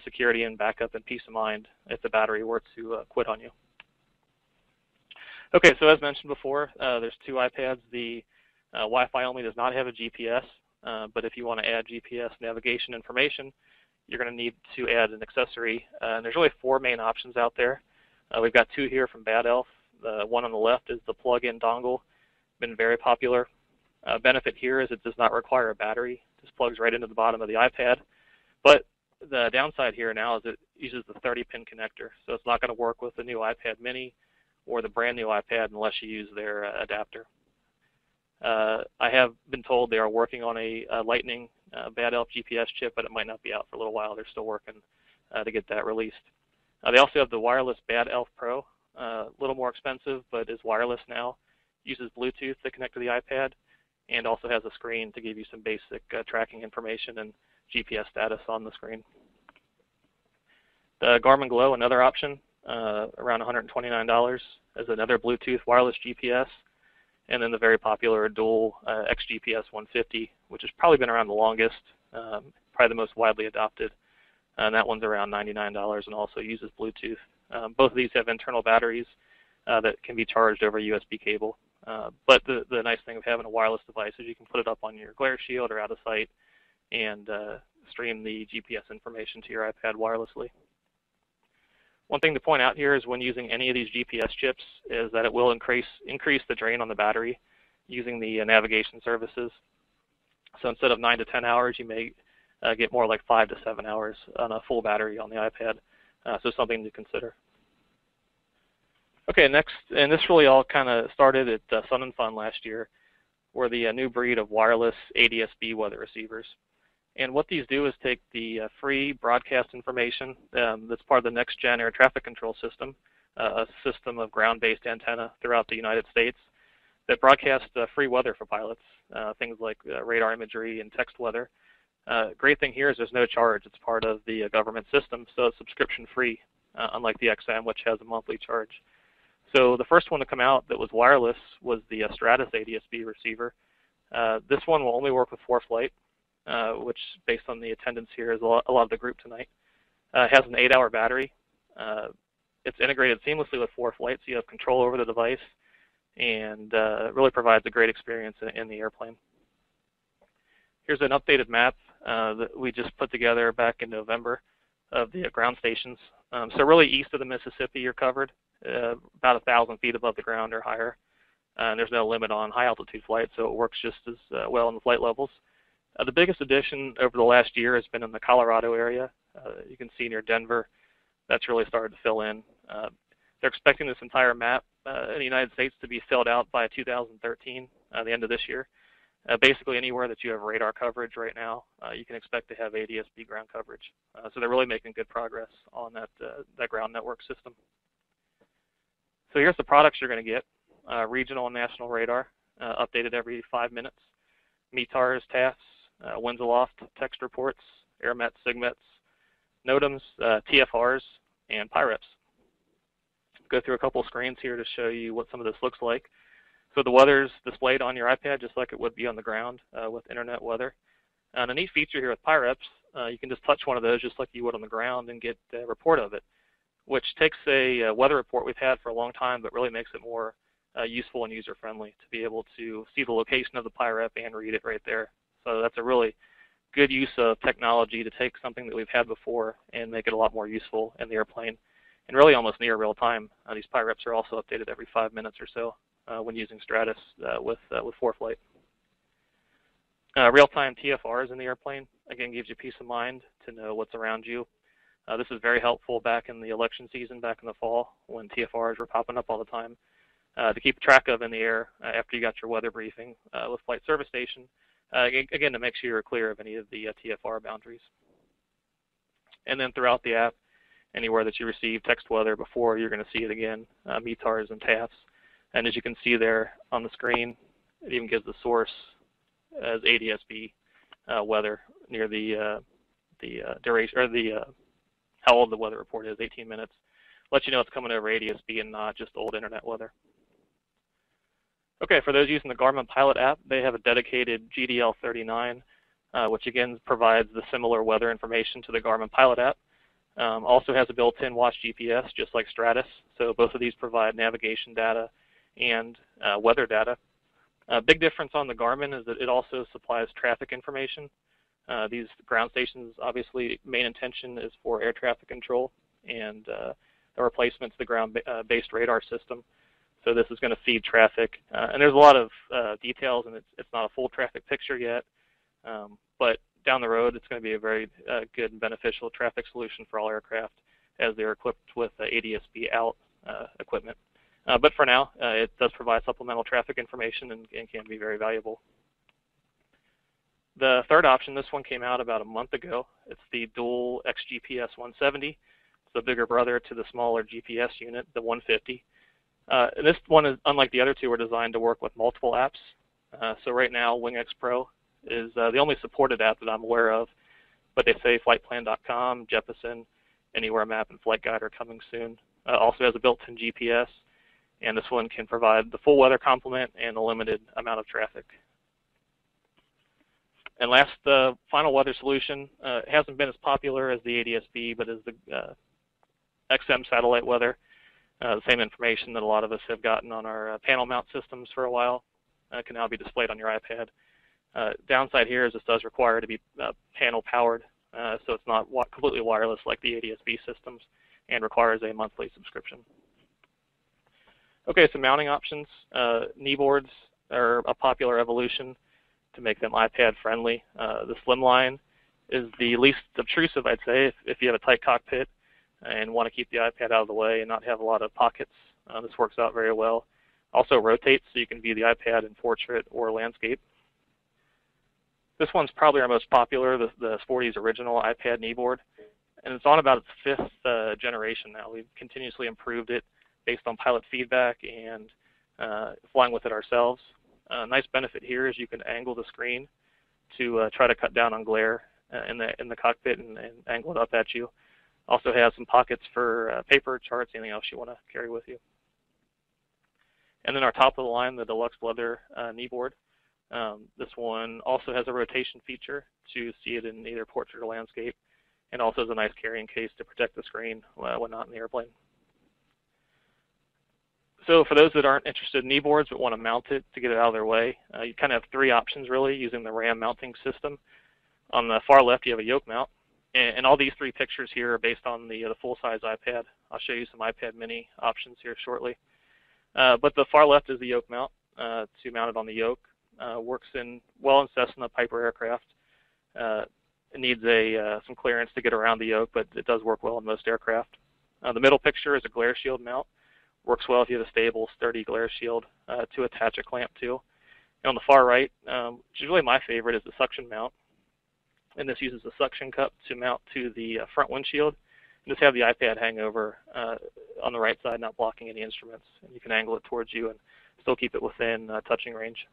security and backup and peace of mind if the battery were to quit on you. Okay, so as mentioned before, there's two iPads. The Wi-Fi only does not have a GPS, but if you want to add GPS navigation information, you're going to need to add an accessory. And there's really four main options out there. We've got two here from Bad Elf. The one on the left is the plug-in dongle, been very popular. Benefit here is it does not require a battery. It just plugs right into the bottom of the iPad. But the downside here now is it uses the 30-pin connector, so it's not going to work with the new iPad mini or the brand new iPad unless you use their adapter. I have been told they are working on a Lightning Bad Elf GPS chip, but it might not be out for a little while. They're still working to get that released. They also have the wireless Bad Elf Pro, a little more expensive, but is wireless now. Uses Bluetooth to connect to the iPad, and also has a screen to give you some basic tracking information and GPS status on the screen. The Garmin Glow, another option, around $129, is another Bluetooth wireless GPS. And then the very popular dual XGPS 150, which has probably been around the longest, probably the most widely adopted. And that one's around $99 and also uses Bluetooth. Both of these have internal batteries that can be charged over a USB cable. But the nice thing of having a wireless device is you can put it up on your glare shield or out of sight and stream the GPS information to your iPad wirelessly. One thing to point out here is when using any of these GPS chips is that it will increase the drain on the battery using the navigation services. So instead of 9 to 10 hours, you may get more like 5 to 7 hours on a full battery on the iPad. So something to consider. Okay, next, and this really all kind of started at Sun and Fun last year, were the new breed of wireless ADS-B weather receivers. And what these do is take the free broadcast information that's part of the NextGen air traffic control system, a system of ground-based antenna throughout the United States that broadcasts free weather for pilots, things like radar imagery and text weather. Great thing here is there's no charge. It's part of the government system, so it's subscription-free, unlike the XM, which has a monthly charge. So the first one to come out that was wireless was the Stratus ADS-B receiver. This one will only work with ForeFlight, which, based on the attendance here, is a lot of the group tonight. It has an 8-hour battery. It's integrated seamlessly with ForeFlight, so you have control over the device, and it really provides a great experience in the airplane. Here's an updated map that we just put together back in November of the ground stations. So really east of the Mississippi, you're covered, about 1,000 feet above the ground or higher. and there's no limit on high altitude flight, so it works just as well in the flight levels. The biggest addition over the last year has been in the Colorado area. You can see near Denver, that's really started to fill in. They're expecting this entire map in the United States to be filled out by 2013, the end of this year. Basically anywhere that you have radar coverage right now, you can expect to have ADS-B ground coverage. So they're really making good progress on that ground network system. So here's the products you're going to get. Regional and national radar, updated every 5 minutes. METARs, TAFs, winds aloft, text reports, airmets, SIGMETs, NOTAMs, TFRs, and PIREPs. Go through a couple screens here to show you what some of this looks like. So the weather's displayed on your iPad just like it would be on the ground with internet weather. And a neat feature here with PIREPs, you can just touch one of those just like you would on the ground and get a report of it, which takes a weather report we've had for a long time but really makes it more useful and user-friendly to be able to see the location of the PIREP and read it right there. So that's a really good use of technology to take something that we've had before and make it a lot more useful in the airplane, and really almost near real time. These PIREPs are also updated every 5 minutes or so when using Stratus with ForeFlight. Real-time TFRs in the airplane, again, gives you peace of mind to know what's around you. This is very helpful back in the election season, back in the fall, when TFRs were popping up all the time, to keep track of in the air after you got your weather briefing with Flight Service Station, again, to make sure you're clear of any of the TFR boundaries. And then throughout the app, anywhere that you receive text weather before, you're going to see it again, METARs and TAFs. And as you can see there on the screen, it even gives the source as ADS-B weather near the duration, or how old the weather report is, 18 minutes. Let you know it's coming over ADS-B and not just old internet weather. Okay, for those using the Garmin Pilot app, they have a dedicated GDL39, which again provides the similar weather information to the Garmin Pilot app. Also has a built-in watch GPS, just like Stratus. So both of these provide navigation data and weather data. Big difference on the Garmin is that it also supplies traffic information. These ground stations, obviously, main intention is for air traffic control and a replacement to the ground-based radar system. So this is going to feed traffic. And there's a lot of details, and it's not a full traffic picture yet. But down the road, it's going to be a very good and beneficial traffic solution for all aircraft as they're equipped with ADS-B out equipment. But for now, it does provide supplemental traffic information and can be very valuable. The third option, this one came out about a month ago. It's the dual XGPS 170. It's the bigger brother to the smaller GPS unit, the 150. And this one, is, unlike the other two, are designed to work with multiple apps. So right now, WingX Pro is the only supported app that I'm aware of, but they say flightplan.com, Jeppesen, Anywhere Map, and Flight Guide are coming soon. Also has a built-in GPS, and this one can provide the full weather complement and a limited amount of traffic. And last, the final weather solution hasn't been as popular as the ADS-B, but is the XM satellite weather. The same information that a lot of us have gotten on our panel mount systems for a while can now be displayed on your iPad. Downside here is this does require to be panel powered, so it's not completely wireless like the ADS-B systems, and requires a monthly subscription. Okay, so mounting options. Kneeboards are a popular evolution to make them iPad friendly. The Slimline is the least obtrusive, I'd say, if you have a tight cockpit and want to keep the iPad out of the way and not have a lot of pockets. This works out very well. Also rotates, so you can view the iPad in portrait or landscape. This one's probably our most popular, the Sporty's original iPad kneeboard, and it's on about its fifth generation now. We've continuously improved it based on pilot feedback and flying with it ourselves. Nice benefit here is you can angle the screen to try to cut down on glare in the cockpit and angle it up at you. Also has some pockets for paper, charts, anything else you want to carry with you. And then our top of the line, the deluxe leather kneeboard. This one also has a rotation feature to see it in either portrait or landscape, and also has a nice carrying case to protect the screen when not in the airplane. So for those that aren't interested in kneeboards but want to mount it to get it out of their way, you kind of have three options really using the RAM mounting system. On the far left, you have a yoke mount. And all these three pictures here are based on the full-size iPad. I'll show you some iPad mini options here shortly. But the far left is the yoke mount. to mount it on the yoke. Works well in Cessna Piper aircraft. It needs some clearance to get around the yoke, but it does work well in most aircraft. The middle picture is a glare shield mount. Works well if you have a stable, sturdy glare shield to attach a clamp to. And on the far right, which is really my favorite, is the suction mount. And this uses a suction cup to mount to the front windshield. And just have the iPad hang over on the right side, not blocking any instruments. And you can angle it towards you and still keep it within touching range.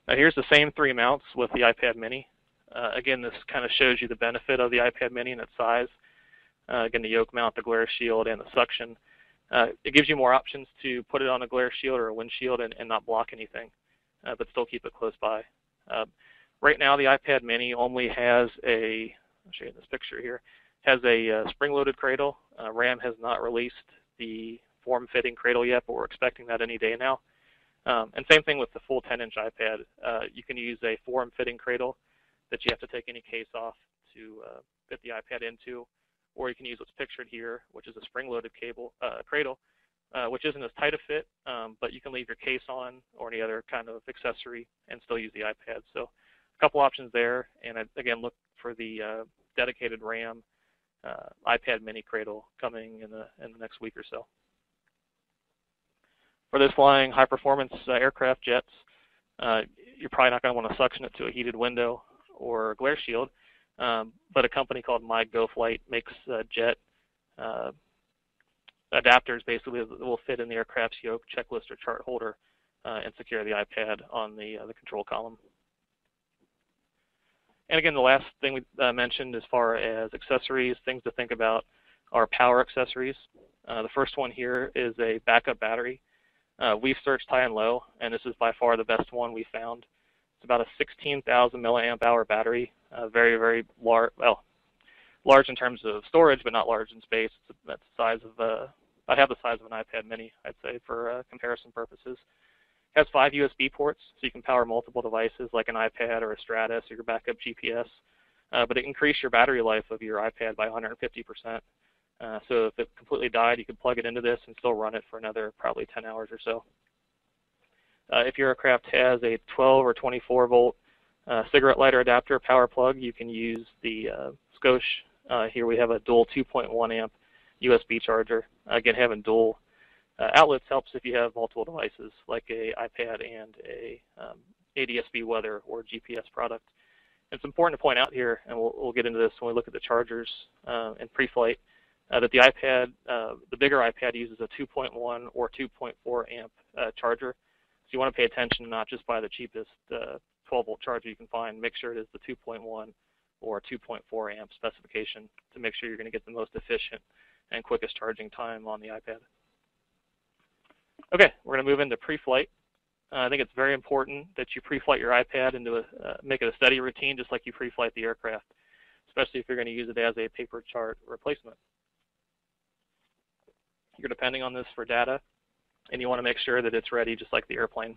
Now here's the same three mounts with the iPad mini. Again, this kind of shows you the benefit of the iPad mini and its size. Again, the yoke mount, the glare shield, and the suction. It gives you more options to put it on a glare shield or a windshield and not block anything, but still keep it close by. Right now, the iPad mini only has I'll show you this picture here, has a spring-loaded cradle. RAM has not released the form-fitting cradle yet, but we're expecting that any day now. And same thing with the full 10-inch iPad. You can use a form-fitting cradle that you have to take any case off to fit the iPad into, or you can use what's pictured here, which is a spring-loaded cradle, which isn't as tight a fit, but you can leave your case on or any other kind of accessory and still use the iPad. So a couple options there, and again, look for the dedicated RAM iPad mini cradle coming in the next week or so. For this flying high-performance aircraft jets, you're probably not going to want to suction it to a heated window or a glare shield, but a company called ForeFlight makes jet adapters basically that will fit in the aircraft's yoke, checklist, or chart holder and secure the iPad on the control column. And again, the last thing we mentioned as far as accessories, things to think about are power accessories. The first one here is a backup battery. We've searched high and low, and this is by far the best one we found. It's about a 16,000 milliamp hour battery, very, very large, well, large in terms of storage, but not large in space. That's the size of, I have the size of an iPad mini, I'd say, for comparison purposes. It has 5 USB ports, so you can power multiple devices like an iPad or a Stratus or your backup GPS, but it increased your battery life of your iPad by 150%. So if it completely died, you could plug it into this and still run it for another probably 10 hours or so. If your aircraft has a 12 or 24 volt cigarette lighter adapter power plug, you can use the Scosh. Here we have a dual 2.1 amp USB charger. Again, having dual outlets helps if you have multiple devices like a iPad and a ADSB weather or GPS product. It's important to point out here, and we'll get into this when we look at the chargers in pre-flight, that the iPad, the bigger iPad uses a 2.1 or 2.4 amp charger. So you want to pay attention, not just buy the cheapest 12 volt charger you can find. Make sure it is the 2.1 or 2.4 amp specification to make sure you're going to get the most efficient and quickest charging time on the iPad. Okay, we're going to move into pre-flight. I think it's very important that you pre-flight your iPad into make it a steady routine, just like you pre-flight the aircraft, especially if you're going to use it as a paper chart replacement. You're depending on this for data, and you want to make sure that it's ready just like the airplane.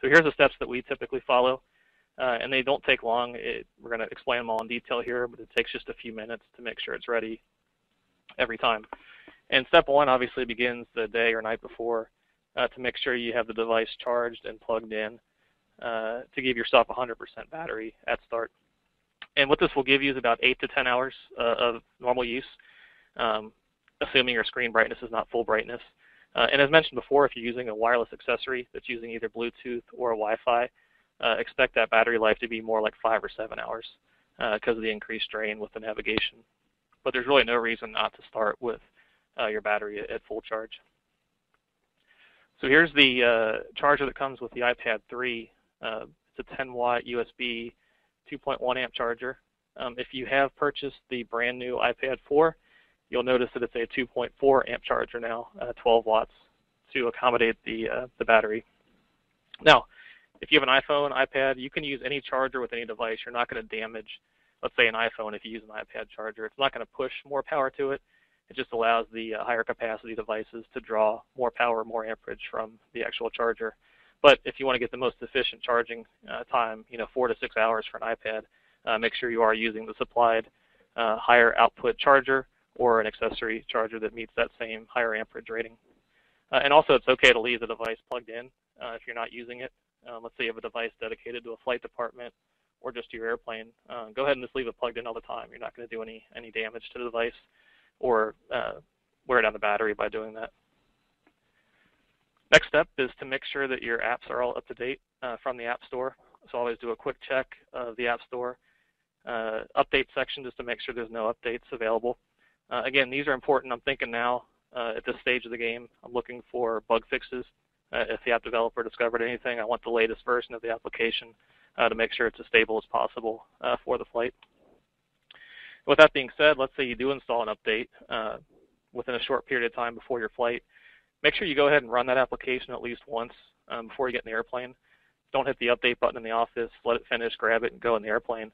So here's the steps that we typically follow, and they don't take long. We're going to explain them all in detail here, but it takes just a few minutes to make sure it's ready every time. And step one obviously begins the day or night before to make sure you have the device charged and plugged in to give yourself 100% battery at start. And what this will give you is about 8 to 10 hours of normal use, assuming your screen brightness is not full brightness. And as mentioned before, if you're using a wireless accessory that's using either Bluetooth or Wi-Fi, expect that battery life to be more like 5 or 7 hours because of the increased drain with the navigation. But there's really no reason not to start with your battery at full charge. So here's the charger that comes with the iPad 3. It's a 10 watt USB 2.1 amp charger. If you have purchased the brand new iPad 4, you'll notice that it's a 2.4 amp charger now, 12 watts, to accommodate the battery. Now, if you have an iPhone, iPad, you can use any charger with any device. You're not going to damage, let's say, an iPhone if you use an iPad charger. It's not going to push more power to it. It just allows the higher capacity devices to draw more power, more amperage from the actual charger. But if you want to get the most efficient charging time, 4 to 6 hours for an iPad, make sure you are using the supplied higher output charger or an accessory charger that meets that same higher amperage rating. And also, it's okay to leave the device plugged in if you're not using it. Let's say you have a device dedicated to a flight department or just to your airplane. Go ahead and just leave it plugged in all the time. You're not going to do any damage to the device or wear down the battery by doing that. Next step is to make sure that your apps are all up to date from the App Store. So always do a quick check of the App Store update section just to make sure there's no updates available. Again, these are important. I'm thinking now at this stage of the game, I'm looking for bug fixes. If the app developer discovered anything, I want the latest version of the application to make sure it's as stable as possible for the flight. With that being said, let's say you do install an update within a short period of time before your flight. Make sure you go ahead and run that application at least once before you get in the airplane. Don't hit the update button in the office, let it finish, grab it, and go in the airplane.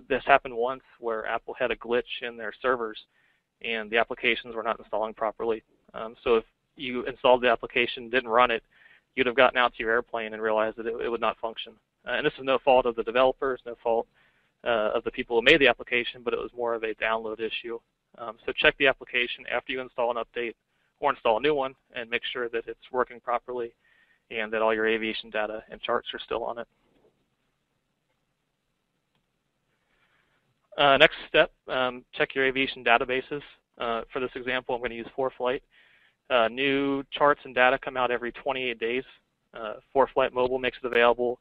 This happened once where Apple had a glitch in their servers and the applications were not installing properly. So if you installed the application, didn't run it, you'd have gotten out to your airplane and realized that it would not function. And this is no fault of the developers, no fault of the people who made the application, but it was more of a download issue. So check the application after you install an update or install a new one and make sure that it's working properly and that all your aviation data and charts are still on it. Next step, check your aviation databases. For this example, I'm going to use ForeFlight. New charts and data come out every 28 days. ForeFlight Mobile makes it available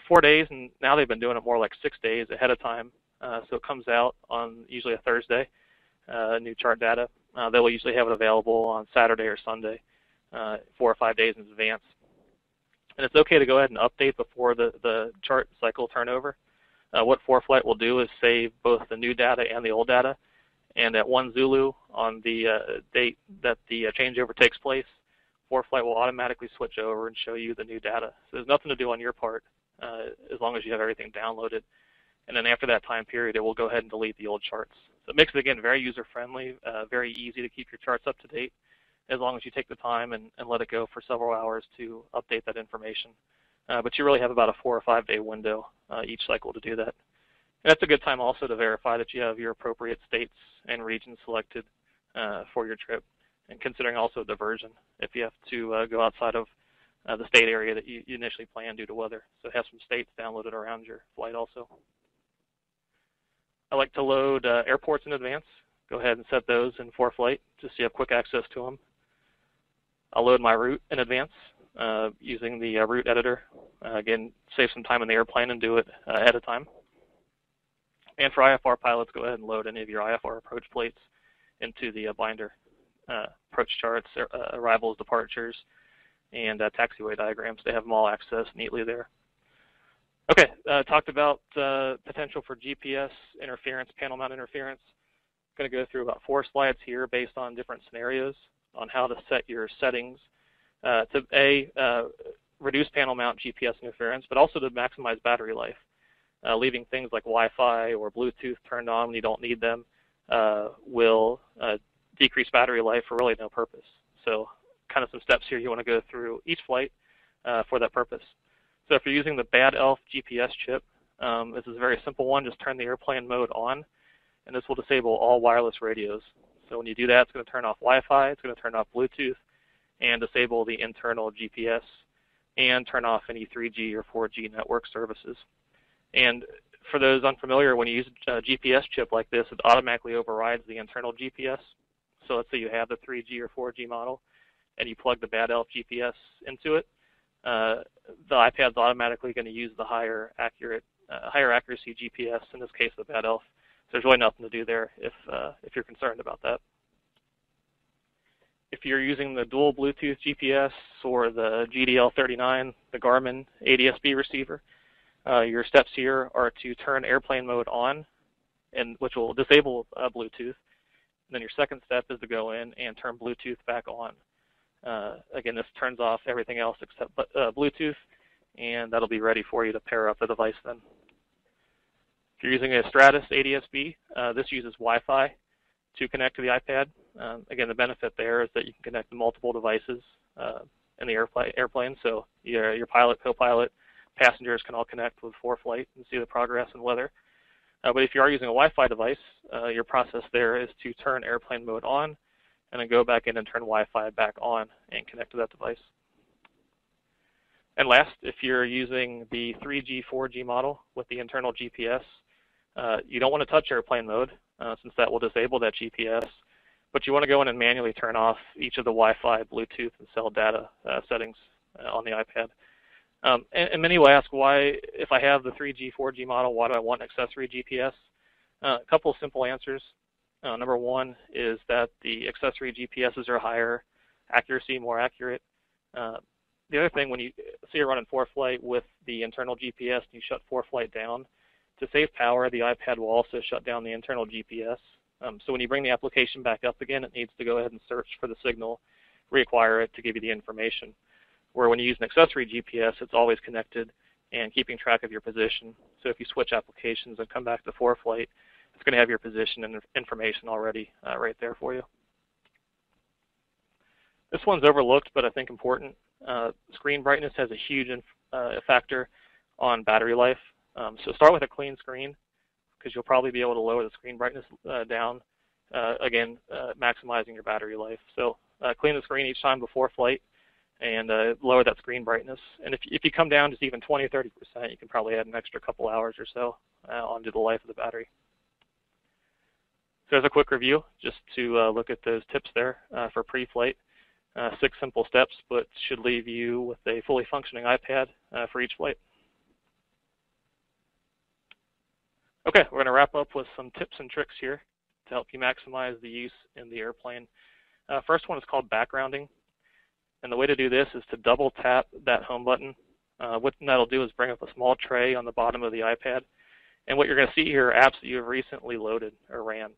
4 days, and now they've been doing it more like 6 days ahead of time. So it comes out on usually a Thursday, new chart data. They will usually have it available on Saturday or Sunday, 4 or 5 days in advance. And it's okay to go ahead and update before the chart cycle turnover. What ForeFlight will do is save both the new data and the old data. And at 1 Zulu, on the date that the changeover takes place, ForeFlight will automatically switch over and show you the new data. So there's nothing to do on your part as long as you have everything downloaded. And then after that time period, it will go ahead and delete the old charts. So it makes it, again, very user-friendly, very easy to keep your charts up to date as long as you take the time and let it go for several hours to update that information. But you really have about a 4 or 5 day window each cycle to do that. And that's a good time also to verify that you have your appropriate states and regions selected for your trip, and considering also diversion if you have to go outside of the state area that you initially planned due to weather. So have some states downloaded around your flight also. I like to load airports in advance. Go ahead and set those in ForeFlight just so you have quick access to them. I'll load my route in advance using the route editor. Again, save some time in the airplane and do it ahead of time. And for IFR pilots, go ahead and load any of your IFR approach plates into the binder. Approach charts, arrivals, departures, and taxiway diagrams. They have them all accessed neatly there. Okay, talked about potential for GPS interference, panel mount interference. I'm going to go through about 4 slides here based on different scenarios on how to set your settings to reduce panel mount GPS interference, but also to maximize battery life. Leaving things like Wi-Fi or Bluetooth turned on when you don't need them will decrease battery life for really no purpose. So kind of some steps here you want to go through each flight for that purpose. So if you're using the Bad Elf GPS chip, this is a very simple one. Just turn the airplane mode on, and this will disable all wireless radios. So when you do that, it's going to turn off Wi-Fi, it's going to turn off Bluetooth, and disable the internal GPS, and turn off any 3G or 4G network services. And for those unfamiliar, when you use a GPS chip like this, it automatically overrides the internal GPS. So let's say you have the 3G or 4G model, and you plug the Bad Elf GPS into it. The iPad's automatically going to use the higher accuracy GPS, in this case the Bad Elf. So there's really nothing to do there if you're concerned about that. If you're using the dual Bluetooth GPS or the GDL39, the Garmin ADS-B receiver, your steps here are to turn airplane mode on, which will disable Bluetooth. And then your second step is to go in and turn Bluetooth back on. Again, this turns off everything else except Bluetooth, and that'll be ready for you to pair up the device then. If you're using a Stratus ADS-B, this uses Wi-Fi to connect to the iPad. Again, the benefit there is that you can connect to multiple devices in the airplane, so your pilot, co-pilot, passengers can all connect with ForeFlight and see the progress and weather. But if you are using a Wi-Fi device, your process there is to turn airplane mode on, and then go back in and turn Wi-Fi back on and connect to that device. And last, if you're using the 3G, 4G model with the internal GPS, you don't want to touch airplane mode since that will disable that GPS, but you want to go in and manually turn off each of the Wi-Fi, Bluetooth, and cell data settings on the iPad. And many will ask why, if I have the 3G, 4G model, why do I want accessory GPS? A couple of simple answers. Number one is that the accessory GPSs are higher accuracy, more accurate. The other thing, when you say you're running ForeFlight with the internal GPS and you shut ForeFlight down, to save power, the iPad will also shut down the internal GPS. So when you bring the application back up again, it needs to go ahead and search for the signal, reacquire it to give you the information. Where when you use an accessory GPS, it's always connected and keeping track of your position. So if you switch applications and come back to ForeFlight, it's going to have your position and information already right there for you. This one's overlooked, but I think important. Screen brightness has a huge factor on battery life. So start with a clean screen, because you'll probably be able to lower the screen brightness down, again, maximizing your battery life. So clean the screen each time before flight and lower that screen brightness. And if you come down just even 20 or 30%, you can probably add an extra couple hours or so onto the life of the battery. So as a quick review, just to look at those tips there for pre-flight. 6 simple steps, but should leave you with a fully functioning iPad for each flight. Okay, we're going to wrap up with some tips and tricks here to help you maximize the use in the airplane. First one is called backgrounding. And the way to do this is to double tap that home button. What that'll do is bring up a small tray on the bottom of the iPad. And what you're going to see here are apps that you have recently loaded or ran.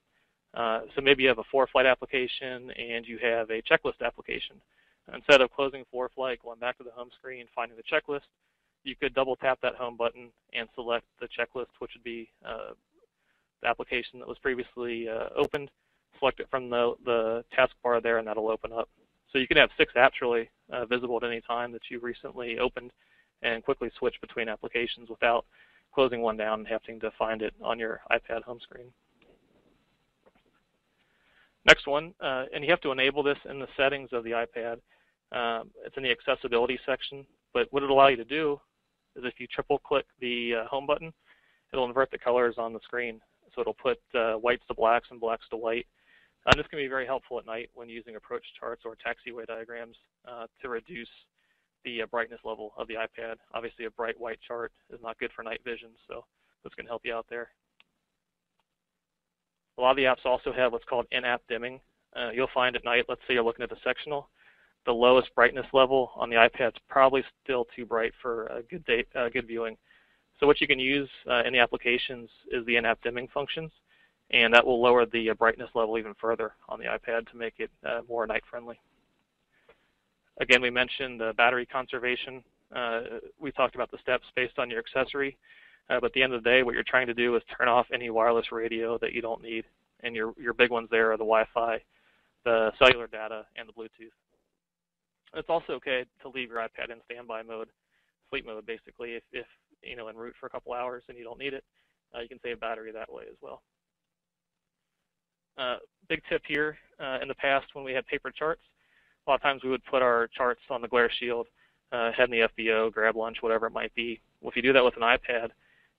So maybe you have a ForeFlight application and you have a checklist application. Instead of closing ForeFlight, going back to the home screen, finding the checklist, you could double tap that home button and select the checklist, which would be the application that was previously opened. Select it from the taskbar there, and that'll open up. So you can have 6 apps really visible at any time that you recently opened and quickly switch between applications without closing one down and having to find it on your iPad home screen. Next one, and you have to enable this in the settings of the iPad. It's in the accessibility section, but what it'll allow you to do is if you triple click the home button, it'll invert the colors on the screen. So it'll put whites to blacks and blacks to white. This can be very helpful at night when using approach charts or taxiway diagrams to reduce the brightness level of the iPad. Obviously, a bright white chart is not good for night vision, so this can help you out there. A lot of the apps also have what's called in-app dimming. You'll find at night, let's say you're looking at the sectional, the lowest brightness level on the iPad is probably still too bright for a good viewing. So what you can use in the applications is the in-app dimming functions, and that will lower the brightness level even further on the iPad to make it more night-friendly. Again, we mentioned battery conservation. We talked about the steps based on your accessory, but at the end of the day, what you're trying to do is turn off any wireless radio that you don't need, and your big ones there are the Wi-Fi, the cellular data, and the Bluetooth. It's also okay to leave your iPad in standby mode, sleep mode basically, if you know, en route for a couple hours and you don't need it. You can save battery that way as well. Big tip here, in the past when we had paper charts, a lot of times we would put our charts on the glare shield, head in the FBO, grab lunch, whatever it might be. Well, if you do that with an iPad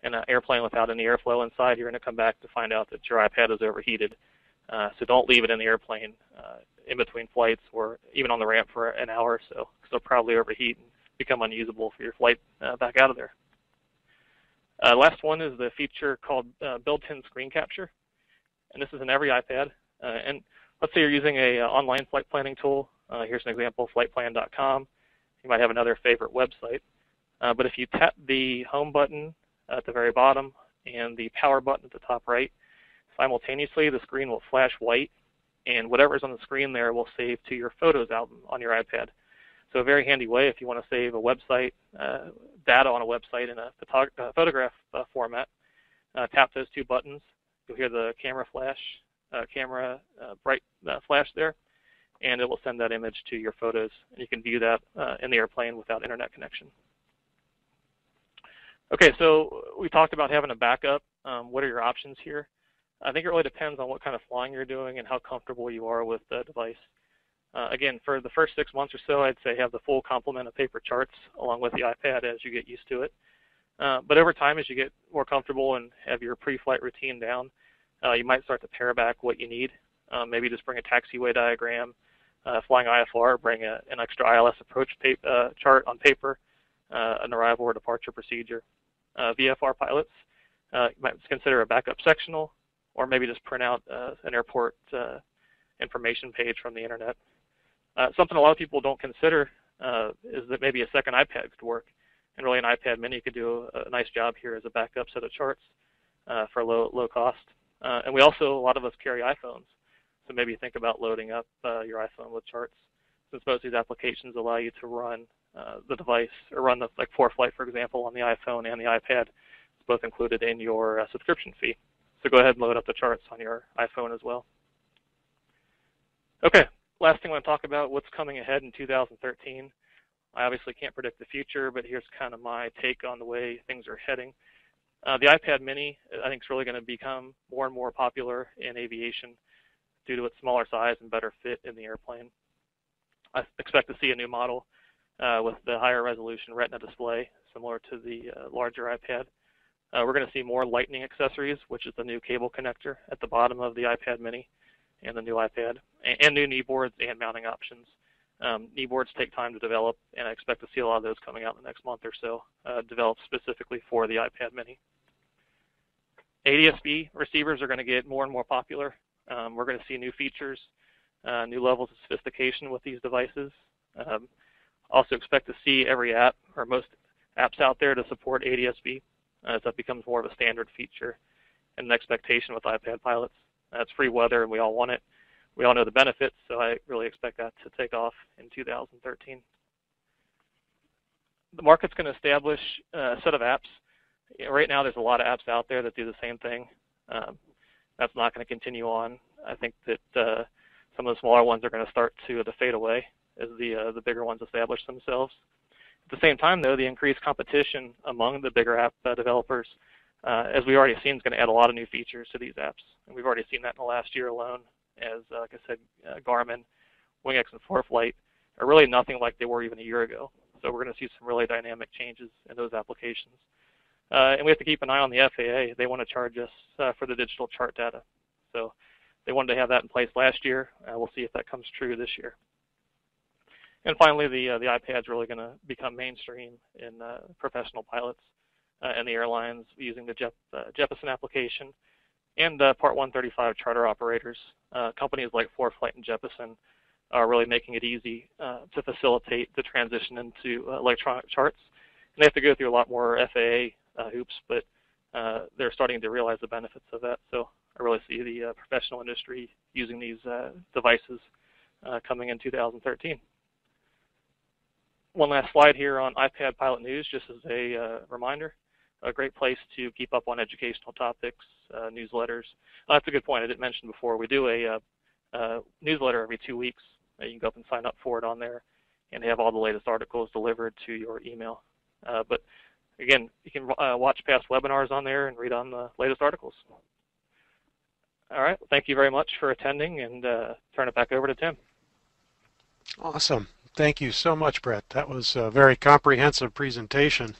and an airplane without any airflow inside, you're going to come back to find out that your iPad is overheated. So don't leave it in the airplane in between flights or even on the ramp for an hour or so, because it'll probably overheat and become unusable for your flight back out of there. Last one is the feature called built-in screen capture. And this is in every iPad. And let's say you're using an online flight planning tool. Here's an example, flightplan.com. You might have another favorite website. But if you tap the home button at the very bottom and the power button at the top right, simultaneously the screen will flash white, and whatever's on the screen there will save to your Photos album on your iPad. So a very handy way if you want to save a website, data on a website in a photograph format. Tap those 2 buttons. You'll hear the camera flash, bright flash there, and it will send that image to your photos. And you can view that in the airplane without internet connection. Okay, so we talked about having a backup. What are your options here? I think it really depends on what kind of flying you're doing and how comfortable you are with the device. Again, for the first 6 months or so, I'd say have the full complement of paper charts along with the iPad as you get used to it. But over time, as you get more comfortable and have your pre-flight routine down, you might start to pare back what you need. Maybe just bring a taxiway diagram, flying IFR, bring an extra ILS approach chart on paper, an arrival or departure procedure. VFR pilots, you might consider a backup sectional, or maybe just print out an airport information page from the internet. Something a lot of people don't consider is that maybe a second iPad could work. And really an iPad mini could do a nice job here as a backup set of charts for low cost. And we also, a lot of us carry iPhones. So maybe think about loading up your iPhone with charts, since most of these applications allow you to run the device, or run like ForeFlight, for example, on the iPhone and the iPad. It's both included in your subscription fee. So go ahead and load up the charts on your iPhone as well. Okay, last thing I want to talk about, what's coming ahead in 2013. I obviously can't predict the future, but here's kind of my take on the way things are heading. The iPad mini, I think, is really going to become more and more popular in aviation due to its smaller size and better fit in the airplane. I expect to see a new model with the higher resolution Retina display, similar to the larger iPad. We're going to see more Lightning accessories, which is the new cable connector at the bottom of the iPad mini and the new iPad, and new kneeboards and mounting options. Kneeboards take time to develop, and I expect to see a lot of those coming out in the next month or so, developed specifically for the iPad mini. ADS-B receivers are going to get more and more popular. We're going to see new features, new levels of sophistication with these devices. Also expect to see every app, or most apps out there, to support ADS-B as that becomes more of a standard feature and an expectation with iPad pilots. It's free weather, and we all want it. We all know the benefits, so I really expect that to take off in 2013. The market's going to establish a set of apps. Right now, there's a lot of apps out there that do the same thing. That's not going to continue on. I think that some of the smaller ones are going to start to fade away as the bigger ones establish themselves. At the same time, though, the increased competition among the bigger app developers, as we already seen, is going to add a lot of new features to these apps. And we've already seen that in the last year alone, as, like I said, Garmin, WingX, and ForeFlight are really nothing like they were even a year ago. So we're going to see some really dynamic changes in those applications. And we have to keep an eye on the FAA. They want to charge us for the digital chart data. So they wanted to have that in place last year. We'll see if that comes true this year. And finally, the iPad's really going to become mainstream in professional pilots and the airlines using the Jeppesen application and Part 135 charter operators. Companies like ForeFlight and Jeppesen are really making it easy to facilitate the transition into electronic charts. And they have to go through a lot more FAA hoops, but they're starting to realize the benefits of that. So I really see the professional industry using these devices coming in 2013. One last slide here on iPad Pilot News, just as a reminder. A great place to keep up on educational topics, newsletters. That's a good point I didn't mention before. We do a newsletter every 2 weeks. You can go up and sign up for it on there, and they have all the latest articles delivered to your email. But again, you can watch past webinars on there and read on the latest articles. All right, well, thank you very much for attending, and turn it back over to Tim. Awesome. Thank you so much, Brett. That was a very comprehensive presentation.